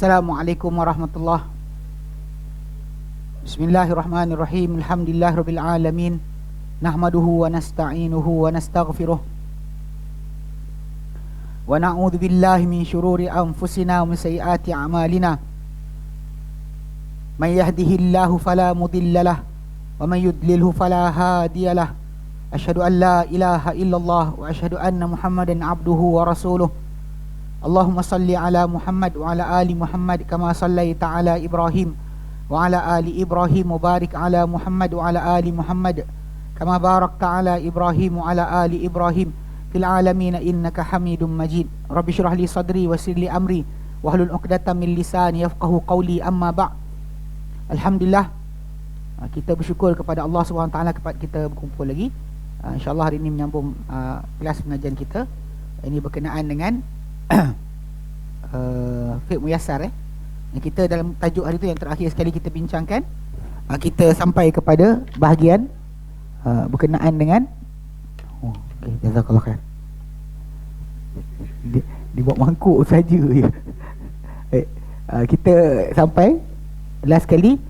Assalamualaikum warahmatullahi. Bismillahirrahmanirrahim. Alhamdulillahirabbil alamin. Nahmaduhu wa nasta'inuhu wa nastaghfiruh. Wa na'udzu billahi min syururi anfusina wa min sayyiati a'malina. May yahdihillahu fala mudilla lahu wa may yudlilhu fala hadiya lahu. Asyhadu an la ilaha illallah wa asyhadu anna Muhammadan abduhu wa rasuluh. Allahumma salli ala Muhammad wa ala ali Muhammad kama sallaita ala Ibrahim wa ala ali Ibrahim wa barik ala Muhammad wa ala ali Muhammad kama barakta ala Ibrahim wa ala ali Ibrahim fil alamin innaka Hamidum Majid. Rabbi shrah li sadri wa yassir li amri wahlul 'uqdatam min lisani yafqahu qawli. Amma ba'. Alhamdulillah, kita bersyukur kepada Allah Subhanahu wa taala kita berkumpul lagi. InsyaAllah hari ini menyambung kelas pengajian kita. Ini berkenaan dengan fiqh muyassar yang kita dalam tajuk hari itu yang terakhir sekali kita bincangkan. Kita sampai kepada bahagian berkenaan dengan okey, jazakallah khair. Dibuat mangkuk saja je. Kita sampai last kali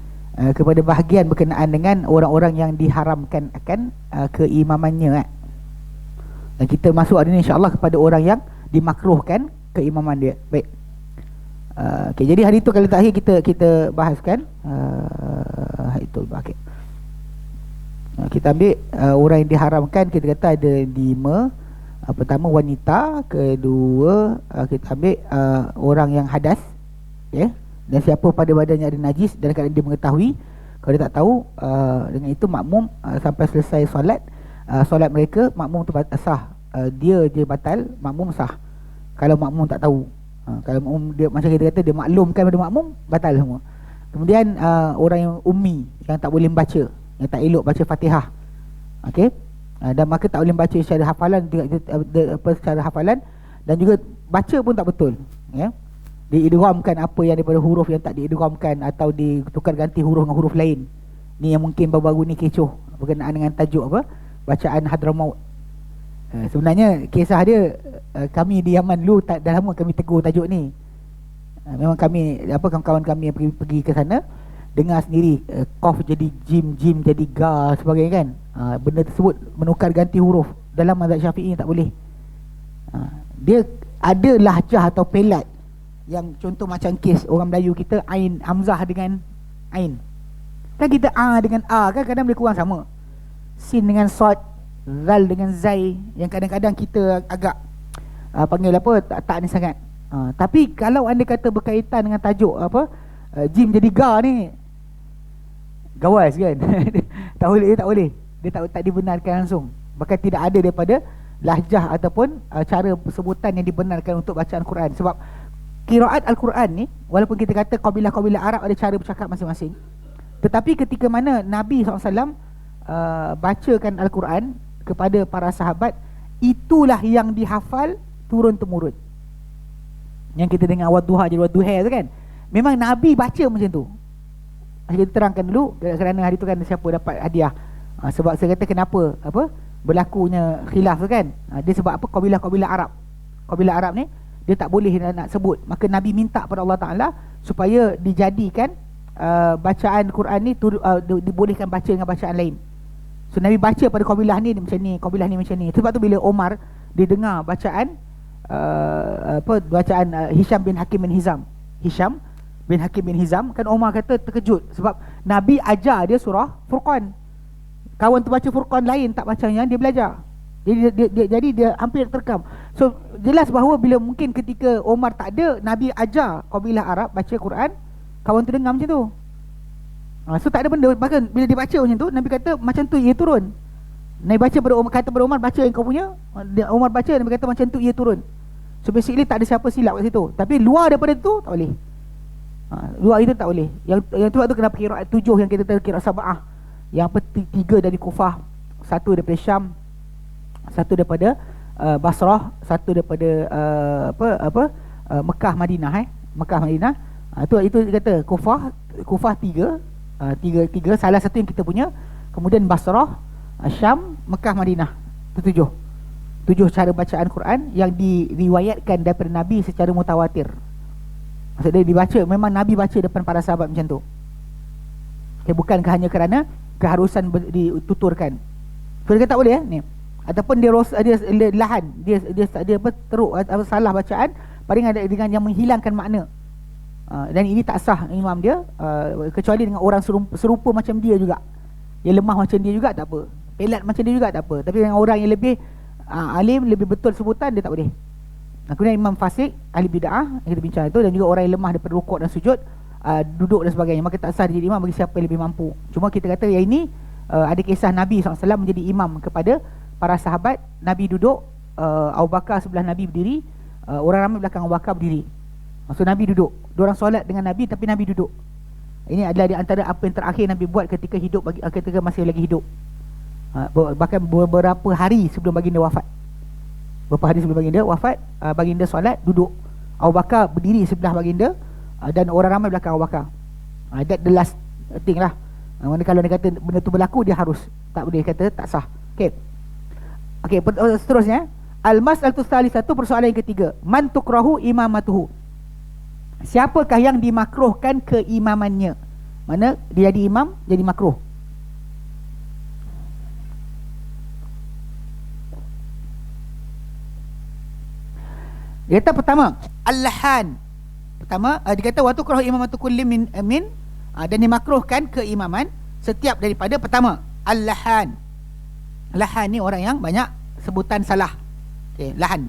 kepada bahagian berkenaan dengan orang-orang yang diharamkan akan keimamannya. Dan kita masuk hari ini insya-Allah kepada orang yang dimakruhkan keimaman dia. Baik. Okay, jadi hari itu kali terakhir kita bahaskan itu okey. Kita ambil orang yang diharamkan, kita kata ada 5. Pertama wanita, kedua kita ambil orang yang hadas, ya. Dan siapa pada badannya ada najis dan kadang dia mengetahui. Kalau dia tak tahu, dengan itu makmum sampai selesai solat mereka, makmum tu sah. Dia je batal, makmum sah. Kalau makmum tak tahu, kalau makmum dia macam kita kata dia maklumkan pada makmum, batal semua. Kemudian orang yang ummi, yang tak boleh membaca, yang tak elok baca Fatihah, okey, dan maka tak boleh baca secara hafalan, secara hafalan, dan juga baca pun tak betul, ya. Diidghamkan apa yang daripada huruf yang tak diidghamkan, atau ditukar ganti huruf dengan huruf lain. Ni yang mungkin baru-baru ni kecoh berkenaan dengan tajuk apa, bacaan Hadramaut. Sebenarnya kisah dia, kami di Yaman dulu dah lama kami tegur tajuk ni. Memang kami kawan-kawan kami yang pergi ke sana dengar sendiri, qaf jadi jim, jim jadi ga sebagainya kan. Benda tersebut menukar ganti huruf dalam mazhab Syafi'i tak boleh. Dia ada lahjah atau pelat yang contoh macam kes orang Melayu kita, ain hamzah dengan ain. Kan kita dengan a kan kadang boleh kurang sama. Sin dengan sad, zal dengan zai, yang kadang-kadang kita agak panggil apa, tak ni sangat. Tapi kalau anda kata berkaitan dengan tajuk apa, jim jadi ga ni, gawas kan. tak boleh. Dia tak dibenarkan langsung. Bahkan tidak ada daripada lahjah ataupun cara sebutan yang dibenarkan untuk bacaan Quran. Sebab qiraat Al-Quran ni, walaupun kita kata kabilah-kabilah Arab ada cara bercakap masing-masing, tetapi ketika mana Nabi SAW bacakan Al-Quran kepada para sahabat, itulah yang dihafal turun-temurun. Yang kita dengar wadduha jadi wadduha tu kan, memang Nabi baca macam tu. Kita terangkan dulu, kerana hari tu kan siapa dapat hadiah. Sebab saya kata kenapa berlakunya khilaf tu kan, dia sebab apa, kabilah Arab ni dia tak boleh nak sebut. Maka Nabi minta pada Allah Ta'ala supaya dijadikan bacaan Quran ni dibolehkan baca dengan bacaan lain. So Nabi baca pada kabilah ni macam ni, kabilah ni macam ni. Sebab tu bila Omar dia dengar bacaan Hisham bin Hakim bin Hizam, kan Omar kata terkejut sebab Nabi ajar dia surah Furqan. Kawan tu baca Furqan lain, tak bacanya, dia belajar. Jadi dia hampir terkam. So jelas bahawa bila mungkin ketika Omar tak ada, Nabi ajar kabilah Arab baca Quran, kawan tu dengar macam tu. So tak ada benda. Bahkan bila dia baca macam tu, Nabi kata macam tu ia turun. Nabi baca pada Omar, kata pada Omar, baca yang kau punya. Omar baca, Nabi kata macam tu ia turun. So basically tak ada siapa silap kat situ. Tapi luar daripada tu tak boleh. Luar itu tak boleh. Yang tu kenapa qiraat 7 yang kita tahu, qiraat sab'ah. Yang 3 dari Kufah, 1 daripada Syam, 1 daripada Basrah, 1 daripada Mekah Madinah. Mekah Madinah. Itu dia kata Kufah 3, salah satu yang kita punya. Kemudian Basrah, Syam, Mekah Madinah. Itu 7 cara bacaan Quran yang diriwayatkan daripada Nabi secara mutawatir. Maksud dia dibaca, memang Nabi baca depan para sahabat macam tu. Okay, bukan hanya kerana keharusan dituturkan. So dia kata tak boleh ni. Ataupun dia lahan, dia apa teruk salah bacaan paling ada dengan yang menghilangkan makna. Dan ini tak sah imam dia, kecuali dengan orang serupa macam dia juga. Yang lemah macam dia juga tak apa. Pelat macam dia juga tak apa. Tapi dengan orang yang lebih alim, lebih betul sebutan, dia tak boleh. Kemudian imam fasik, ahli bid'ah, kita bincang itu, dan juga orang yang lemah daripada rukuk dan sujud, duduk dan sebagainya, maka tak sah dia jadi imam bagi siapa yang lebih mampu. Cuma kita kata yang ini ada kisah Nabi SAW menjadi imam kepada para sahabat. Nabi duduk, Abu Bakar sebelah Nabi berdiri, orang ramai belakang Abu Bakar berdiri. Maksud Nabi duduk, diorang solat dengan Nabi tapi Nabi duduk. Ini adalah di antara apa yang terakhir Nabi buat ketika hidup, ketika masih lagi hidup. Bahkan beberapa hari sebelum baginda wafat. Beberapa hari sebelum baginda wafat, baginda solat duduk, Abu Bakar berdiri sebelah baginda, dan orang ramai belakang Abu Bakar. That the last thing lah. Mana kalau dia kata benda tu berlaku, dia harus, tak boleh kata tak sah. Okey. Okey, seterusnya, al-mas'alatu tsalitsatu, persoalan yang ketiga, man tukrahu imamatuhu. Siapakah yang dimakruhkan keimamannya? Mana dia jadi imam, jadi makruh. Dia kata pertama, al-lahan. Pertama, dia kata wa tukrahu imamatu kulli min dan dimakruhkan keimaman setiap daripada, pertama, al-lahan. Lahan ni orang yang banyak sebutan salah. Okey, lahan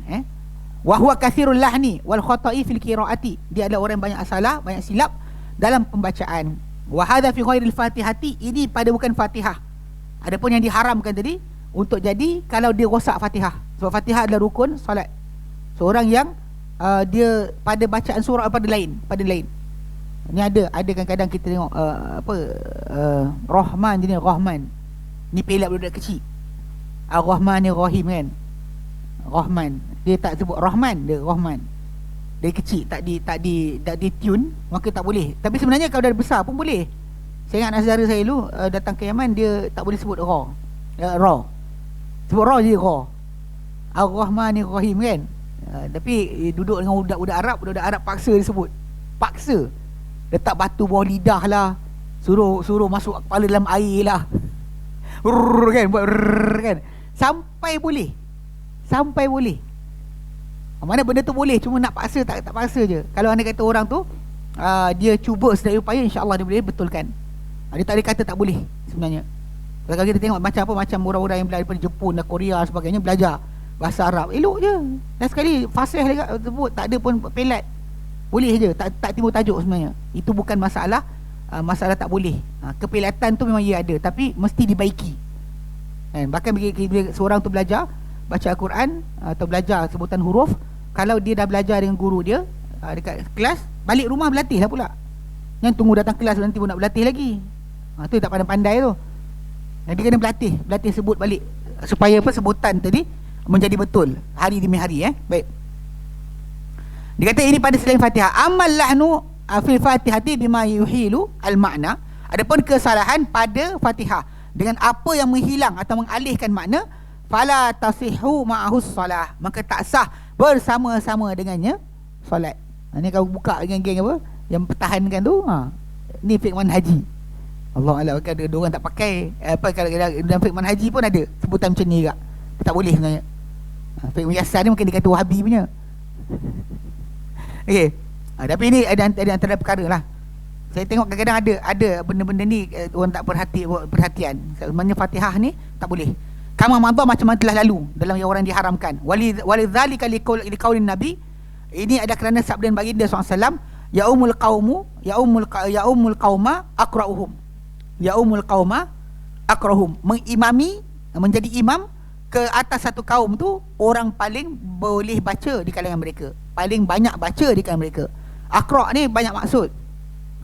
wa huwa kathirul lahni wal khata'i fil qiraati. Dia adalah orang yang banyak salah, banyak silap dalam pembacaan. Wa hadha fi ghairil fatihati, ini pada bukan Fatihah. Adapun yang diharamkan tadi untuk jadi kalau dia rosak Fatihah. Sebab Fatihah adalah rukun solat. Seorang yang dia pada bacaan surah pada lain. Ni ada kadang-kadang kita tengok Rahman jenis Rahman. Ni pelak budak kecil. Ar-Rahman ni Rahim kan. Rahman, dia tak sebut Rahman, dia Rahman. Dia kecil, tak di tune, maka tak boleh. Tapi sebenarnya kalau dah besar pun boleh. Saya ingat anak saudara saya dulu datang ke Yaman, dia tak boleh sebut Ra. Sebut Ra je Ra. Ar-Rahman ni Rahim kan. Tapi duduk dengan budak-budak Arab paksa dia sebut. Paksa. Letak batu bawah lidah lah. Suruh masuk kepala dalam air lah. Kan, buat kan. Sampai boleh. Mana benda tu boleh, cuma nak paksa tak paksa je. Kalau anda kata orang tu dia cuba sedaya upaya, insya-Allah dia boleh betulkan. Dia tak boleh kata tak boleh sebenarnya. Kalau kita tengok macam orang-orang yang belajar daripada Jepun dan Korea dan sebagainya, belajar bahasa Arab, elok je. Dan sekali fasih dekat sebut, tak ada pun pelat. Boleh je, tak timbul tajuk sebenarnya. Itu bukan masalah tak boleh. Kepelatan tu memang ia ada, tapi mesti dibaiki. Bahkan bila seorang tu belajar baca Al-Quran atau belajar sebutan huruf, kalau dia dah belajar dengan guru dia dekat kelas, balik rumah berlatih lah pula. Yang tunggu datang kelas nanti pun nak berlatih lagi. Tu tak pandai-pandai tu. Dia kena berlatih sebut balik supaya sebutan tadi menjadi betul hari demi hari. Baik. Dia kata ini pada selain Fatihah. Amal lahnu fil Fatihati bima yuhilu al-makna. Adapun kesalahan pada Fatihah dengan apa yang menghilang atau mengalihkan makna, fala tasihhu ma'ahus salah, maka tak sah bersama-sama dengannya solat. Ni kau buka dengan geng apa yang pertahankan tu, ni fiqh manhaji. Allah Allah, kan ada orang tak pakai kalau dalam fiqh manhaji pun ada sebutan macam ni juga. Tak boleh sebenarnya. Fiqh muyassar ni mungkin dikata Wahabi punya. Okey. Tapi ini ada antara perkara lah. Saya tengok kadang-kadang ada benda-benda ni orang tak perhatian. Sebenarnya Fatihah ni tak boleh. Kama madha, macam mana telah lalu dalam yang orang diharamkan. Walidzalika liqaulin nabi, ini ada kerana sabda baginda SAW, yaumul qauma aqra'uhum, mengimami, menjadi imam ke atas satu kaum tu orang paling boleh baca di kalangan mereka, paling banyak baca di kalangan mereka. Aqra' ni banyak maksud.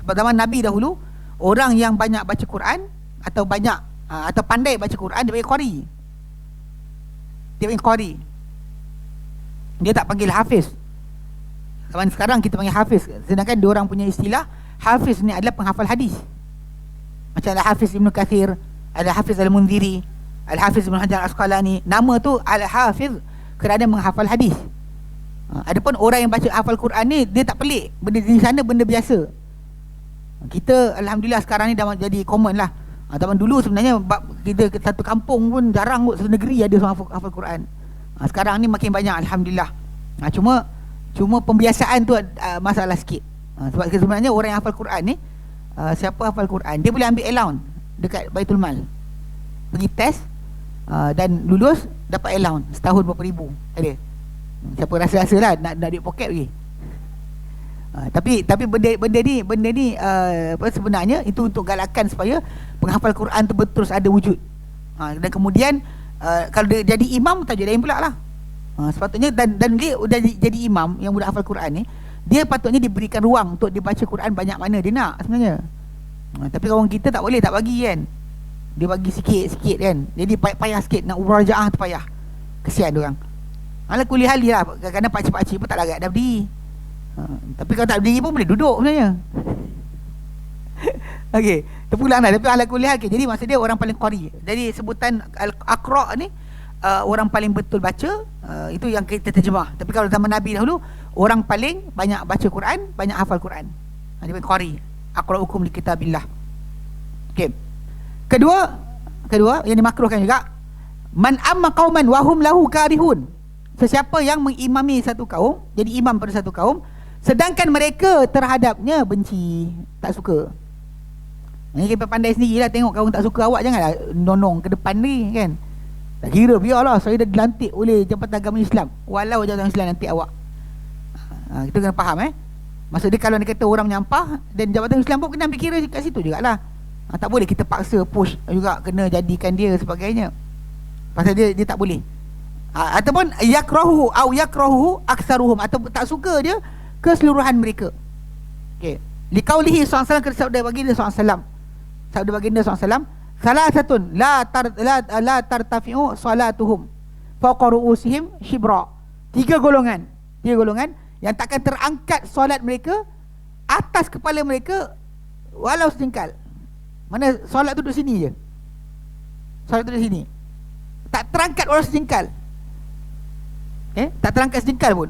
Pada zaman Nabi dahulu, orang yang banyak baca Quran atau banyak atau pandai baca Quran, dia panggil qari. Dia tak panggil hafiz. Zaman sekarang kita panggil hafiz, sedangkan dia orang punya istilah hafiz ni adalah penghafal hadis. Macam Al-Hafiz Ibn Kathir, Al-Hafiz Al-Munziri, Al-Hafiz Ibn Hajar Al-Asqalani. Nama tu Al-Hafiz kerana menghafal hadis. Adapun orang yang baca hafal Quran ni, dia tak pelik. Benda di sana benda biasa. Kita alhamdulillah sekarang ni dah jadi common lah. Zaman dulu sebenarnya kita satu kampung pun jarang kot, satu negeri ada seorang hafal Quran. Sekarang ni makin banyak alhamdulillah. Cuma pembiasaan tu masalah sikit. Sebab sebenarnya orang yang hafal Quran ni, siapa hafal Quran, dia boleh ambil allowance dekat Baitul Mal. Pergi test dan lulus, dapat allowance setahun berapa ribu. Ada. Siapa rasa-rasa lah nak duit poket pergi. Tapi benda ni sebenarnya itu untuk galakan supaya penghafal Quran tu terus ada wujud. Dan kemudian kalau dia jadi imam, tajuk lain pula lah. Sepatutnya dan dia udah jadi imam yang budak hafal Quran ni, dia patutnya diberikan ruang untuk dia baca Quran banyak mana dia nak sebenarnya. Tapi kawan kita tak boleh, tak bagi kan. Dia bagi sikit-sikit kan. Jadi payah sikit nak murajaah tu payah. Kesian dia orang. Ala kuliah lah, kadang-kadang pakcik-pakcik pun tak larat dah berdiri. Tapi kalau tak berdiri pun boleh duduk sebenarnya. Okey, terpulang dah. Tapi ala kuliah, okay. Jadi maksud dia orang paling qari. Jadi sebutan al-aqra ni orang paling betul baca, itu yang kita terjemah. Tapi kalau zaman Nabi dahulu, orang paling banyak baca Quran, banyak hafal Quran. Dia panggil qari. Aqra'ukum li kitabillah. Okey. Kedua yang dimakruhkan juga, man amma qauman wa hum lahu karihun. Sesiapa yang mengimami satu kaum, jadi imam pada satu kaum, sedangkan mereka terhadapnya benci, tak suka. Ini kita pandai sendirilah, tengok kaum tak suka awak, janganlah nonong ke depan ni kan. Tak kira, biarlah saya dah dilantik oleh Jabatan Agama Islam, walau Jabatan Islam nanti awak. Kita kena faham Maksud dia, kalau dia kata orang menyampah, dan Jabatan Islam pun kena ambil kira kat situ jugalah. Tak boleh kita paksa push juga, kena jadikan dia sebagainya. Pasal dia tak boleh. Ataupun yakrahu au yakrahu aktsaruhum, atau tak suka dia keseluruhan mereka. Okey. Liqaulihi sallallahu alaihi wasallam, sabda baginda sallallahu alaihi wasallam. Sabda baginda sallallahu alaihi wasallam, salasatun la tartafi'u salatuhum fawqa ru'usihim shibra. Tiga golongan yang takkan terangkat solat mereka atas kepala mereka walau sejengkal. Mana solat tu duduk sini je. Solat tu duduk sini. Tak terangkat walau sejengkal. Tak terangkat sejengkal pun.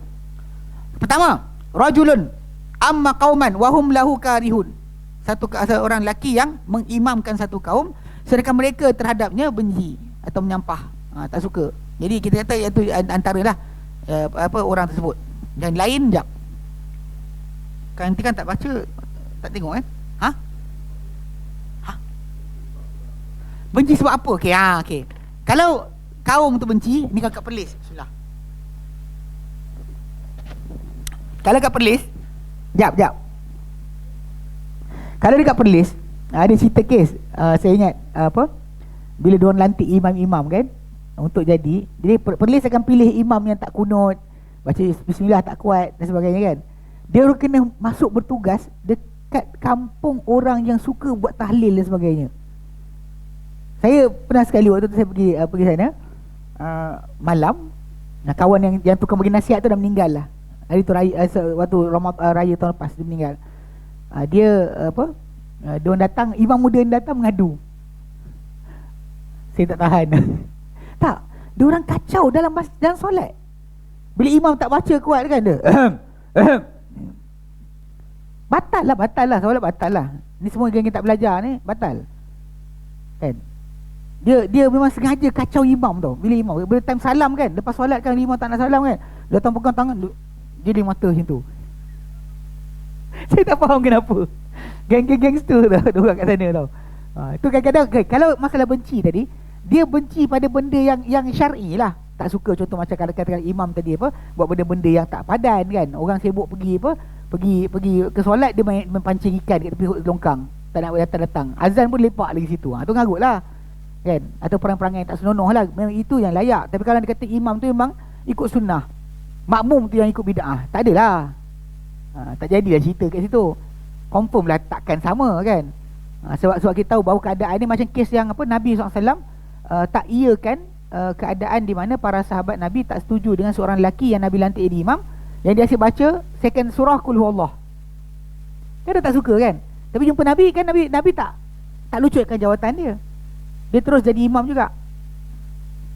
Pertama, rajulun amma qauman wa hum lahu karihun. Satu orang lelaki yang mengimamkan satu kaum, sedangkan mereka terhadapnya benci atau menyampah, tak suka. Jadi kita kata itu antaralah orang tersebut. Dan lain jap. Nanti kan tak baca, tak tengok benci sebab apa? Okey. Kalau kaum tu benci, ni kat Perlis. Bismillah. Kalau kat Perlis, jap. Kalau dekat Perlis, ada cerita kes, saya ingat bila diorang lantik imam-imam kan, untuk jadi Perlis akan pilih imam yang tak kunut, baca bismillah tak kuat dan sebagainya kan. Dia kena masuk bertugas dekat kampung orang yang suka buat tahlil dan sebagainya. Saya pernah sekali waktu tu saya pergi sana, malam, kawan yang tukang bagi nasihat tu dah meninggal lah. Hari tu raya, waktu raya tahun lepas dia meninggal. Dia diorang datang, imam muda yang datang mengadu. Saya tak tahan. Tak, diorang kacau dalam solat. Bila imam tak baca kuat kan dia, batal lah, solat batal lah. Ni semua yang tak belajar ni batal kan. Dia memang sengaja kacau imam tau. Bila time salam kan, lepas solat kan imam tak nak salam kan, datang pegang tangan, jadi mata macam tu. Saya tak faham kenapa. Gangster tau diorang kat sana tau. Itu kadang-kadang kalau masalah benci tadi, dia benci pada benda yang syar'i lah. Tak suka contoh macam katakan imam tadi buat benda-benda yang tak padan kan. Orang sibuk pergi ke solat, dia main pancing ikan kat tepi longkang, tak nak datang-datang. Azan pun lepak lagi situ. Tu ngarut lah kan. Atau perangai-perangai tak senonoh lah. Memang itu yang layak. Tapi kalau dia kata imam tu memang ikut sunnah, makmum tu yang ikut bid'ah, tak adalah. Tak jadilah cerita kat situ. Confirm lah takkan sama kan. Sebab kita tahu bahawa keadaan ni macam kes yang Nabi SAW tak iakan keadaan di mana para sahabat Nabi tak setuju dengan seorang lelaki yang Nabi lantik jadi imam, yang dia asyik baca second surah Qul Huwallah. Dia tak suka kan. Tapi jumpa Nabi kan, Nabi tak lucutkan jawatan dia. Dia terus jadi imam juga.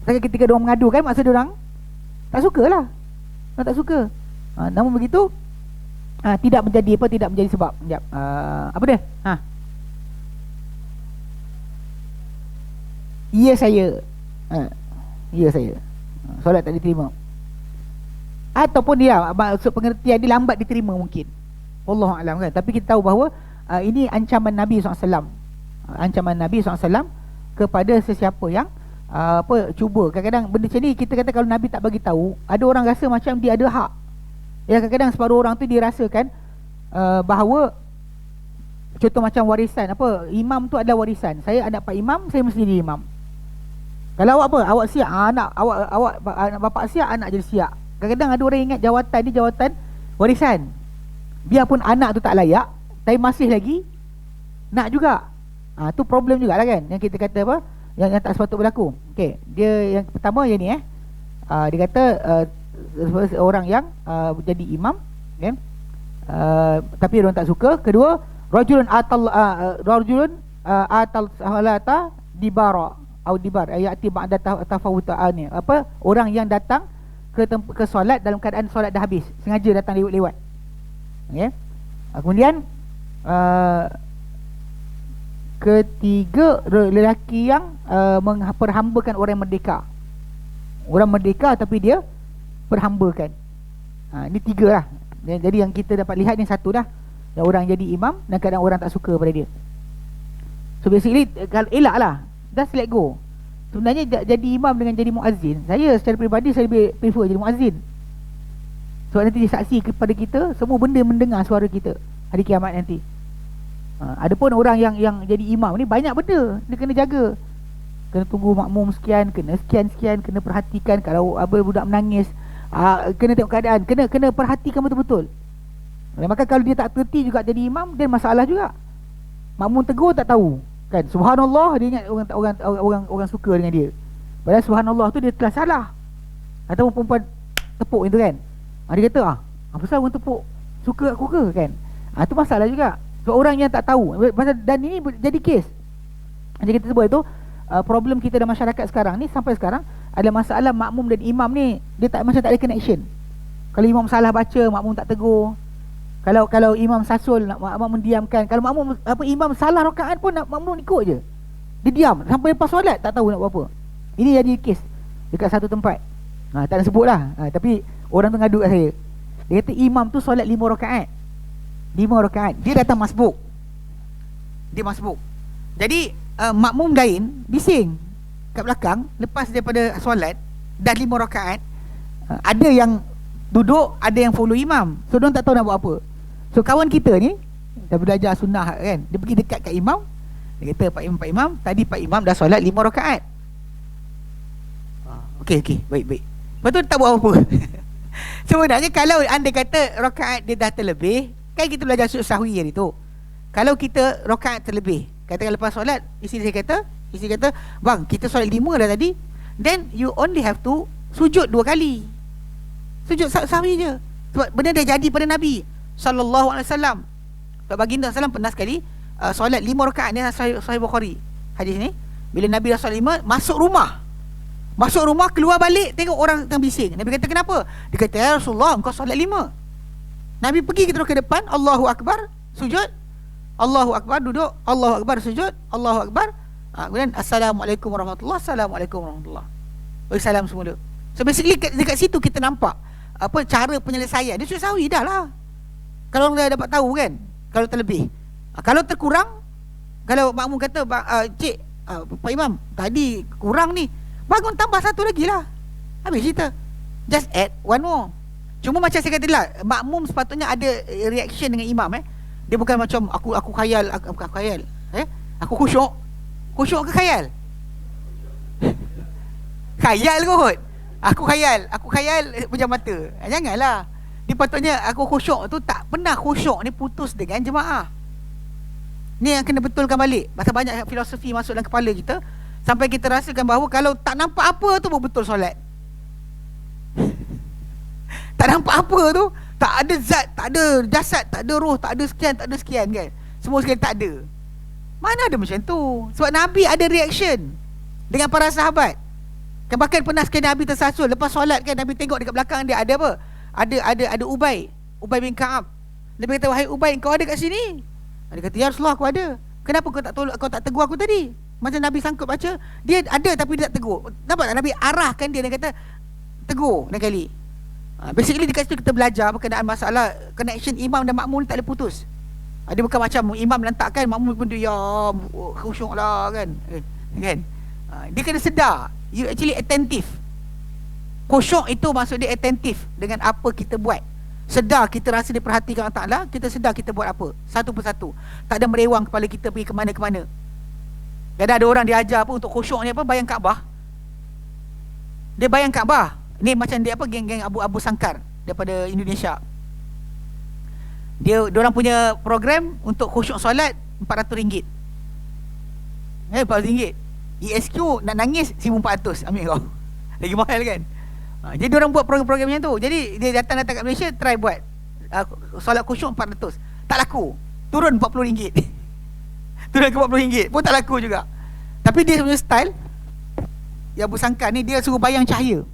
Ketika diorang mengadu kan, maksud diorang tak suka lah. Diorang tak suka. Namun begitu tidak menjadi sebab. Sekejap. Apa dia? Ya saya. Ya saya. Solat tak diterima. Ataupun dia maksud pengertian dia lambat diterima mungkin. Wallahu a'lam kan. Tapi kita tahu bahawa ini ancaman Nabi SAW. Ancaman Nabi SAW kepada sesiapa yang cuba. Kadang-kadang benda macam ni kita kata kalau Nabi tak bagi tahu, ada orang rasa macam dia ada hak. Ya, kadang-kadang separuh orang tu dia rasakan bahawa contoh macam warisan imam tu adalah warisan. Saya anak pak imam, saya mesti jadi imam. Kalau awak awak siap anak anak bapak siap, anak jadi siap. Kadang-kadang ada orang ingat jawatan ni jawatan warisan. Biarpun anak tu tak layak, tapi masih lagi nak juga. Tu problem jugalah kan, yang kita kata yang tak sepatut berlaku. Okey, dia yang pertama yang ni dia kata orang yang jadi imam kan, tapi orang tak suka. Kedua, rajulun atal salata dibara atau dibar ayati ba'da tafawuta'ani, orang yang datang ke solat dalam keadaan solat dah habis, sengaja datang lewat-lewat. Okey. Kemudian ketiga, lelaki yang memperhambakan orang yang merdeka. Orang merdeka tapi dia perhambakan. Ini tiga lah. Jadi yang kita dapat lihat ni satu dah, yang orang jadi imam dan kadang orang tak suka pada dia. So basically kalau elak lah, just let go. Sebenarnya jadi imam dengan jadi muazzin, saya secara peribadi saya lebih prefer jadi muazzin. Sebab nanti dia saksi kepada kita, semua benda mendengar suara kita hari kiamat nanti. Adapun orang yang jadi imam ni banyak benda dia kena jaga. Kena tunggu makmum sekian, kena sekian, kena perhatikan kalau budak menangis, kena tengok keadaan, kena perhatikan betul-betul. Maka kalau dia tak terti juga jadi imam, dia masalah juga. Makmum tegur tak tahu kan, subhanallah, dia ingat orang suka dengan dia, padahal subhanallah tu dia telah salah. Ataupun perempuan tepuk itu kan, dia kata apa pasal orang tepuk, suka aku ke kan. Tu masalah juga. So orang yang tak tahu pasal, dan ini jadi kes. Jadi kita sebut itu problem kita dalam masyarakat sekarang ni, sampai sekarang ada masalah makmum dan imam ni, dia macam tak ada connection. Kalau imam salah baca, makmum tak tegur. Kalau imam sasul, makmum mendiamkan. Kalau makmum imam salah rakaat pun makmum ikut je. Dia diam sampai lepas solat, tak tahu nak buat apa. Ini jadi kes dekat satu tempat. Tak nak sebut lah. Tapi orang tu ngadu kat saya. Dia kata imam tu solat 5 rakaat. 5 rakaat. Dia datang masbuk. Jadi makmum lain bising kat belakang lepas daripada solat dah 5 rakaat. Ada yang duduk, ada yang follow imam. So diorang tak tahu nak buat apa. So kawan kita ni dah belajar sunnah kan, dia pergi dekat kat imam. Dia kata Pak Imam, tadi Pak Imam dah solat 5 rakaat. Okey, baik. Lepas tu tak buat apa-apa. Sebenarnya kalau anda kata rakaat dia dah terlebih, kan kita belajar sujud sahwi hari tu. Kalau kita rakaat terlebih, katakan lepas solat, isteri kata, bang, kita solat 5 dah tadi, then you only have to sujud 2 kali. Sujud sahwi je. Sebab benda dah jadi pada Nabi sallallahu alaihi wasallam. Sebab baginda sallam pernah sekali solat 5 rakaat ni, Sahih Bukhari hadis ni. Bila Nabi dah solat 5, masuk rumah, keluar balik, tengok orang tengah bising. Nabi kata kenapa? Dia kata, ya Rasulullah, engkau solat 5. Nabi pergi terus ke depan, Allahu Akbar, sujud, Allahu Akbar, duduk, Allahu Akbar, sujud, Allahu Akbar. Kemudian Assalamualaikum warahmatullahi, Assalamualaikum warahmatullahi, salam semula. So basically dekat situ kita nampak cara penyelesaian. Dia sujud sahwi dah lah, kalau orang dah dapat tahu kan. Kalau terlebih, kalau terkurang, kalau makmum kata cik, Pak Imam tadi kurang ni, bangun tambah satu lagi lah, habis cerita. Just add one more. Cuma macam saya kata lah, makmum sepatutnya ada reaction dengan imam. Dia bukan macam aku khayal, aku khusyuk ke khayal? Khayal kot. Aku khayal pejam mata. Janganlah. Dia patutnya aku khusyuk tu, tak pernah khusyuk ni putus dengan jemaah. Ni yang kena betulkan balik. Pasal banyak filosofi masuk dalam kepala kita, sampai kita rasakan bahawa kalau tak nampak apa tu betul solat. Tak nampak apa tu, tak ada zat, tak ada jasad, tak ada roh, tak ada sekian kan. Semua sekali tak ada. Mana ada macam tu? Sebab Nabi ada reaction dengan para sahabat. Kan bahkan pernah sekali Nabi tersasul lepas solat kan, Nabi tengok dekat belakang dia ada apa? Ada Ubay bin Ka'ab. Nabi kata, wahai Ubay, kau ada kat sini? Dia kata, ya Rasulullah, aku ada. Kenapa kau tak tegur aku tadi? Macam Nabi sangkut baca, dia ada tapi dia tak tegur. Nampak tak? Nabi arahkan dia kata tegur lain kali. Basically dekat situ kita belajar berkenaan masalah connection imam dan makmum tak boleh putus. Dia bukan macam imam lantakkan, makmum pun dia khusyuk lah kan. Dia kena sedar, you actually attentive. Khusyuk itu maksud dia attentif dengan apa kita buat. Sedar kita rasa diperhatikan Allah Ta'ala, kita sedar kita buat apa, satu persatu. Tak ada merewang kepala kita pergi ke mana-ke-mana. Kadang ada orang diajar apa untuk khusyuk ni apa, bayang Kaabah. Dia bayang Kaabah. Ni macam dia apa, geng-geng Abu Sangkar daripada Indonesia. Diorang punya program untuk khusyuk solat RM400. RM400. ESQ nak nangis RM1,400. Ambil kau. Lagi mahal kan. Jadi diorang buat program-program macam tu. Jadi dia datang kat Malaysia, try buat solat khusyuk RM400. Tak laku. Turun RM40. Turun ke RM40 pun tak laku juga. Tapi dia punya style yang Abu Sangkar ni, dia suruh bayang cahaya.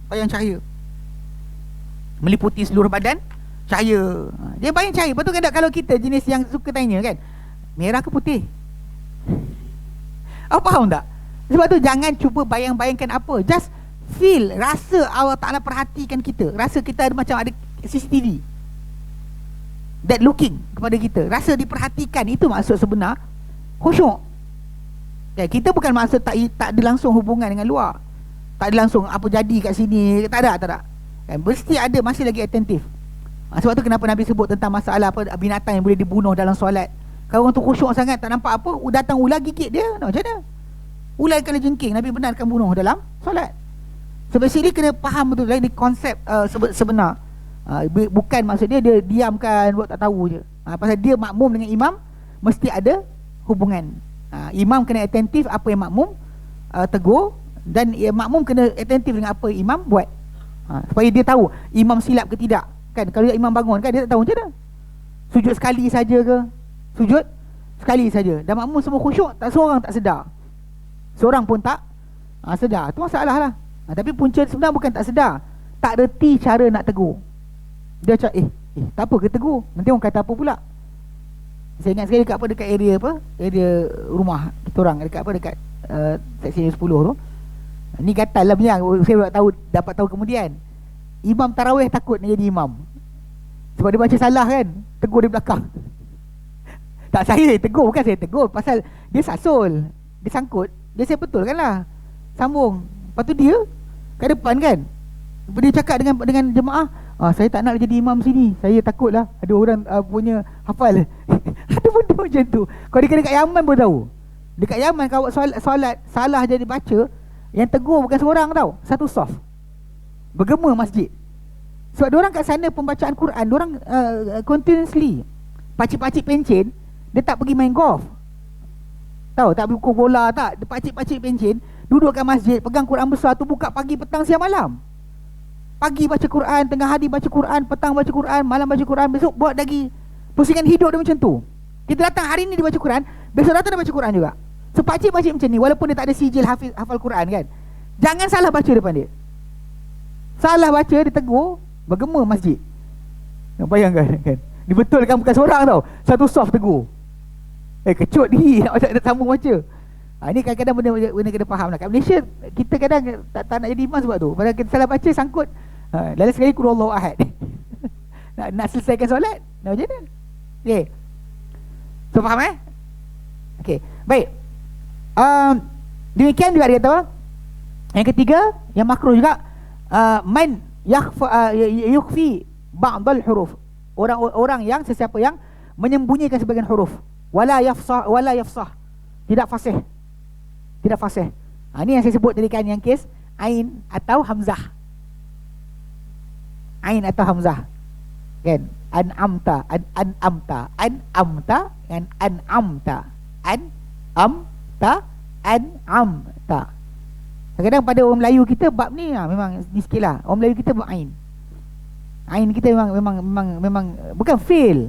Bayang cahaya meliputi seluruh badan, cahaya. Dia bayang cahaya. Lepas tu kadang kalau kita jenis yang suka tanya kan, merah ke putih? Faham tak? Sebab tu jangan cuba bayang-bayangkan apa. Just feel, rasa Allah Ta'ala perhatikan kita. Rasa kita ada macam ada CCTV that looking kepada kita. Rasa diperhatikan. Itu maksud sebenar khusyuk. Kita bukan maksud tak ada langsung hubungan dengan luar. Tak ada langsung apa jadi kat sini. Tak ada. Mesti ada, masih lagi attentif. Sebab tu kenapa Nabi sebut tentang masalah apa, binatang yang boleh dibunuh dalam solat. Kalau orang tu khusyuk sangat, tak nampak apa, datang ular gigit dia, macam mana? Ular kena jengking, Nabi benarkan bunuh dalam solat. So basically kena faham betul ni konsep sebenar. Bukan maksudnya dia diamkan, buat tak tahu je. Pasal dia makmum dengan imam, mesti ada hubungan. Imam kena attentif apa yang makmum tegur, dan makmum kena attentif dengan apa imam buat. Supaya dia tahu imam silap ke tidak. Kan kalau imam bangun kan, dia tak tahu macam mana. Sujud sekali saja ke? Sujud sekali saja. Dan makmum semua khusyuk, tak seorang tak sedar. Seorang pun tak sedar. Itu masalah lah. Tapi punca sebenarnya bukan tak sedar, tak reti cara nak tegur. Dia cakap tak apa ke tegur, nanti orang kata apa pula. Saya ingat sekali dekat area rumah kita orang, dekat seksi 10 tu. Ni gatal lah punya. Saya dapat tahu kemudian imam tarawih takut nak jadi imam sebab dia baca salah kan, tegur di belakang. Tak, saya tegur, bukan saya tegur, pasal dia sasul, dia sangkut, dia saya betulkan lah, sambung. Lepas tu dia kat depan kan, dia cakap dengan jemaah, saya tak nak jadi imam sini, saya takut lah ada orang punya hafal. Ada benda macam tu. Kalau dia dekat Yaman pun tahu. Dekat Yaman kalau solat salah jadi baca, yang tegur bukan seorang tau, satu saf, bergema masjid. Sebab diorang kat sana pembacaan Quran, diorang continuously. Pakcik-pakcik pencen, dia tak pergi main golf, tahu tak, pukul bola tak. Pakcik-pakcik pencen duduk kat masjid, pegang Quran besar tu, buka pagi, petang, siang, malam. Pagi baca Quran, tengah hari baca Quran, petang baca Quran, malam baca Quran. Besok buat lagi. Pusingan hidup dia macam tu. Kita datang hari ni dia baca Quran, besok datang dia baca Quran juga. So pakcik-pakcik macam ni, walaupun dia tak ada sijil hafal Quran kan, jangan salah baca depan dia. Salah baca, dia tegur, bergema masjid. Bayangkan kan, dibetulkan bukan seorang tau, satu soft tegur. Kecut ni nak sambung baca. Ini kadang-kadang benda kena faham lah. Kat Malaysia kita kadang tak nak jadi imam sebab tu. Padahal kita salah baca, sangkut, lalu sekali qul huwallahu ahad. nak selesaikan solat, nak macam mana? Okay, so faham Okay, baik. Demikian juga dia kata. Yang ketiga, yang makruh juga, man yukhfi ba'dal huruf. Orang yang sesiapa yang menyembunyikan sebagian huruf, wala yafsah, tidak fasih. Ini yang saya sebut tadi kan, yang kes ain atau hamzah. Ain atau hamzah kan, an'amta an'amta. Kadang-kadang pada orang Melayu kita bab ni memang ni sikit lah. Orang Melayu kita buat ain kita memang bukan fail.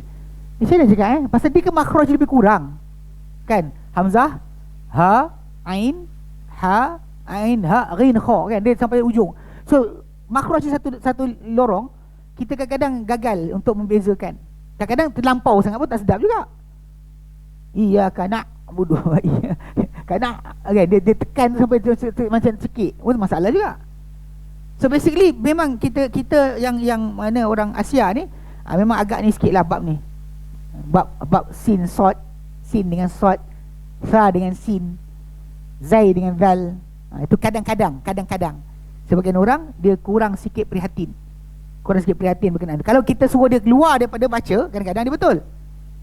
Saya dah cakap pasal dia ke makhraj lebih kurang kan. Hamzah, ha, ain, ha, ghin, kha kan, dia sampai ujung. So makruh satu satu lorong, kita kadang-kadang gagal untuk membezakan. Kadang-kadang terlampau sangat pun tak sedap juga. Iya kanak bodoh. Iya. Kanak okay, dia tekan sampai macam sikit. Oh masalah juga. So basically memang kita yang mana orang Asia ni memang agak ni sikit lah bab ni. Bab sin sod, sin dengan sod, sa dengan sin, zai dengan zal. Itu kadang-kadang sebagian orang dia kurang sikit prihatin. Berkenaan. Kalau kita suruh dia keluar daripada baca, kadang-kadang dia betul.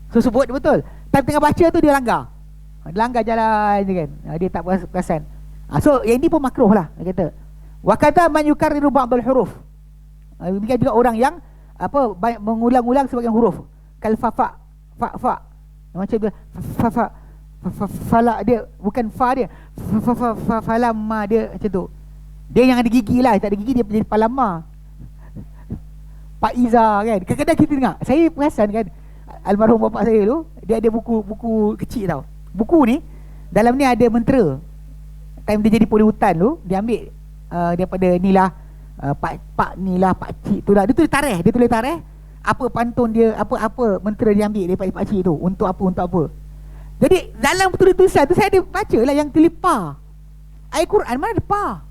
So sebut dia betul. Tapi tengah baca tu dia langgar. Dia langgar jalan je kan. Dia tak perasan. So yang ni pun makruh lah dia kata. Wa kata man yukarriru ba'dal huruf. Demikian juga orang yang mengulang-ulang sebagian huruf. Kal fa. Macam dia fa fala dia bukan fa dia. Falamma dia macam tu. Dia yang ada gigi lah, tak ada gigi dia jadi falamma. Pak Iza kan. Kadang-kadang kita dengar. Saya perasan kan, almarhum bapak saya tu, dia ada buku kecil tau. Buku ni dalam ni ada mentera. Time dia jadi polis hutan tu, dia ambil daripada ni lah pak ni lah, pak cik tu lah. Dia tulis tarikh apa pantun dia, apa mentera dia ambil daripada pak cik tu, untuk apa. Jadi dalam tulisan tu saya ada baca lah yang terlipa. Ayat Quran mana ada pa.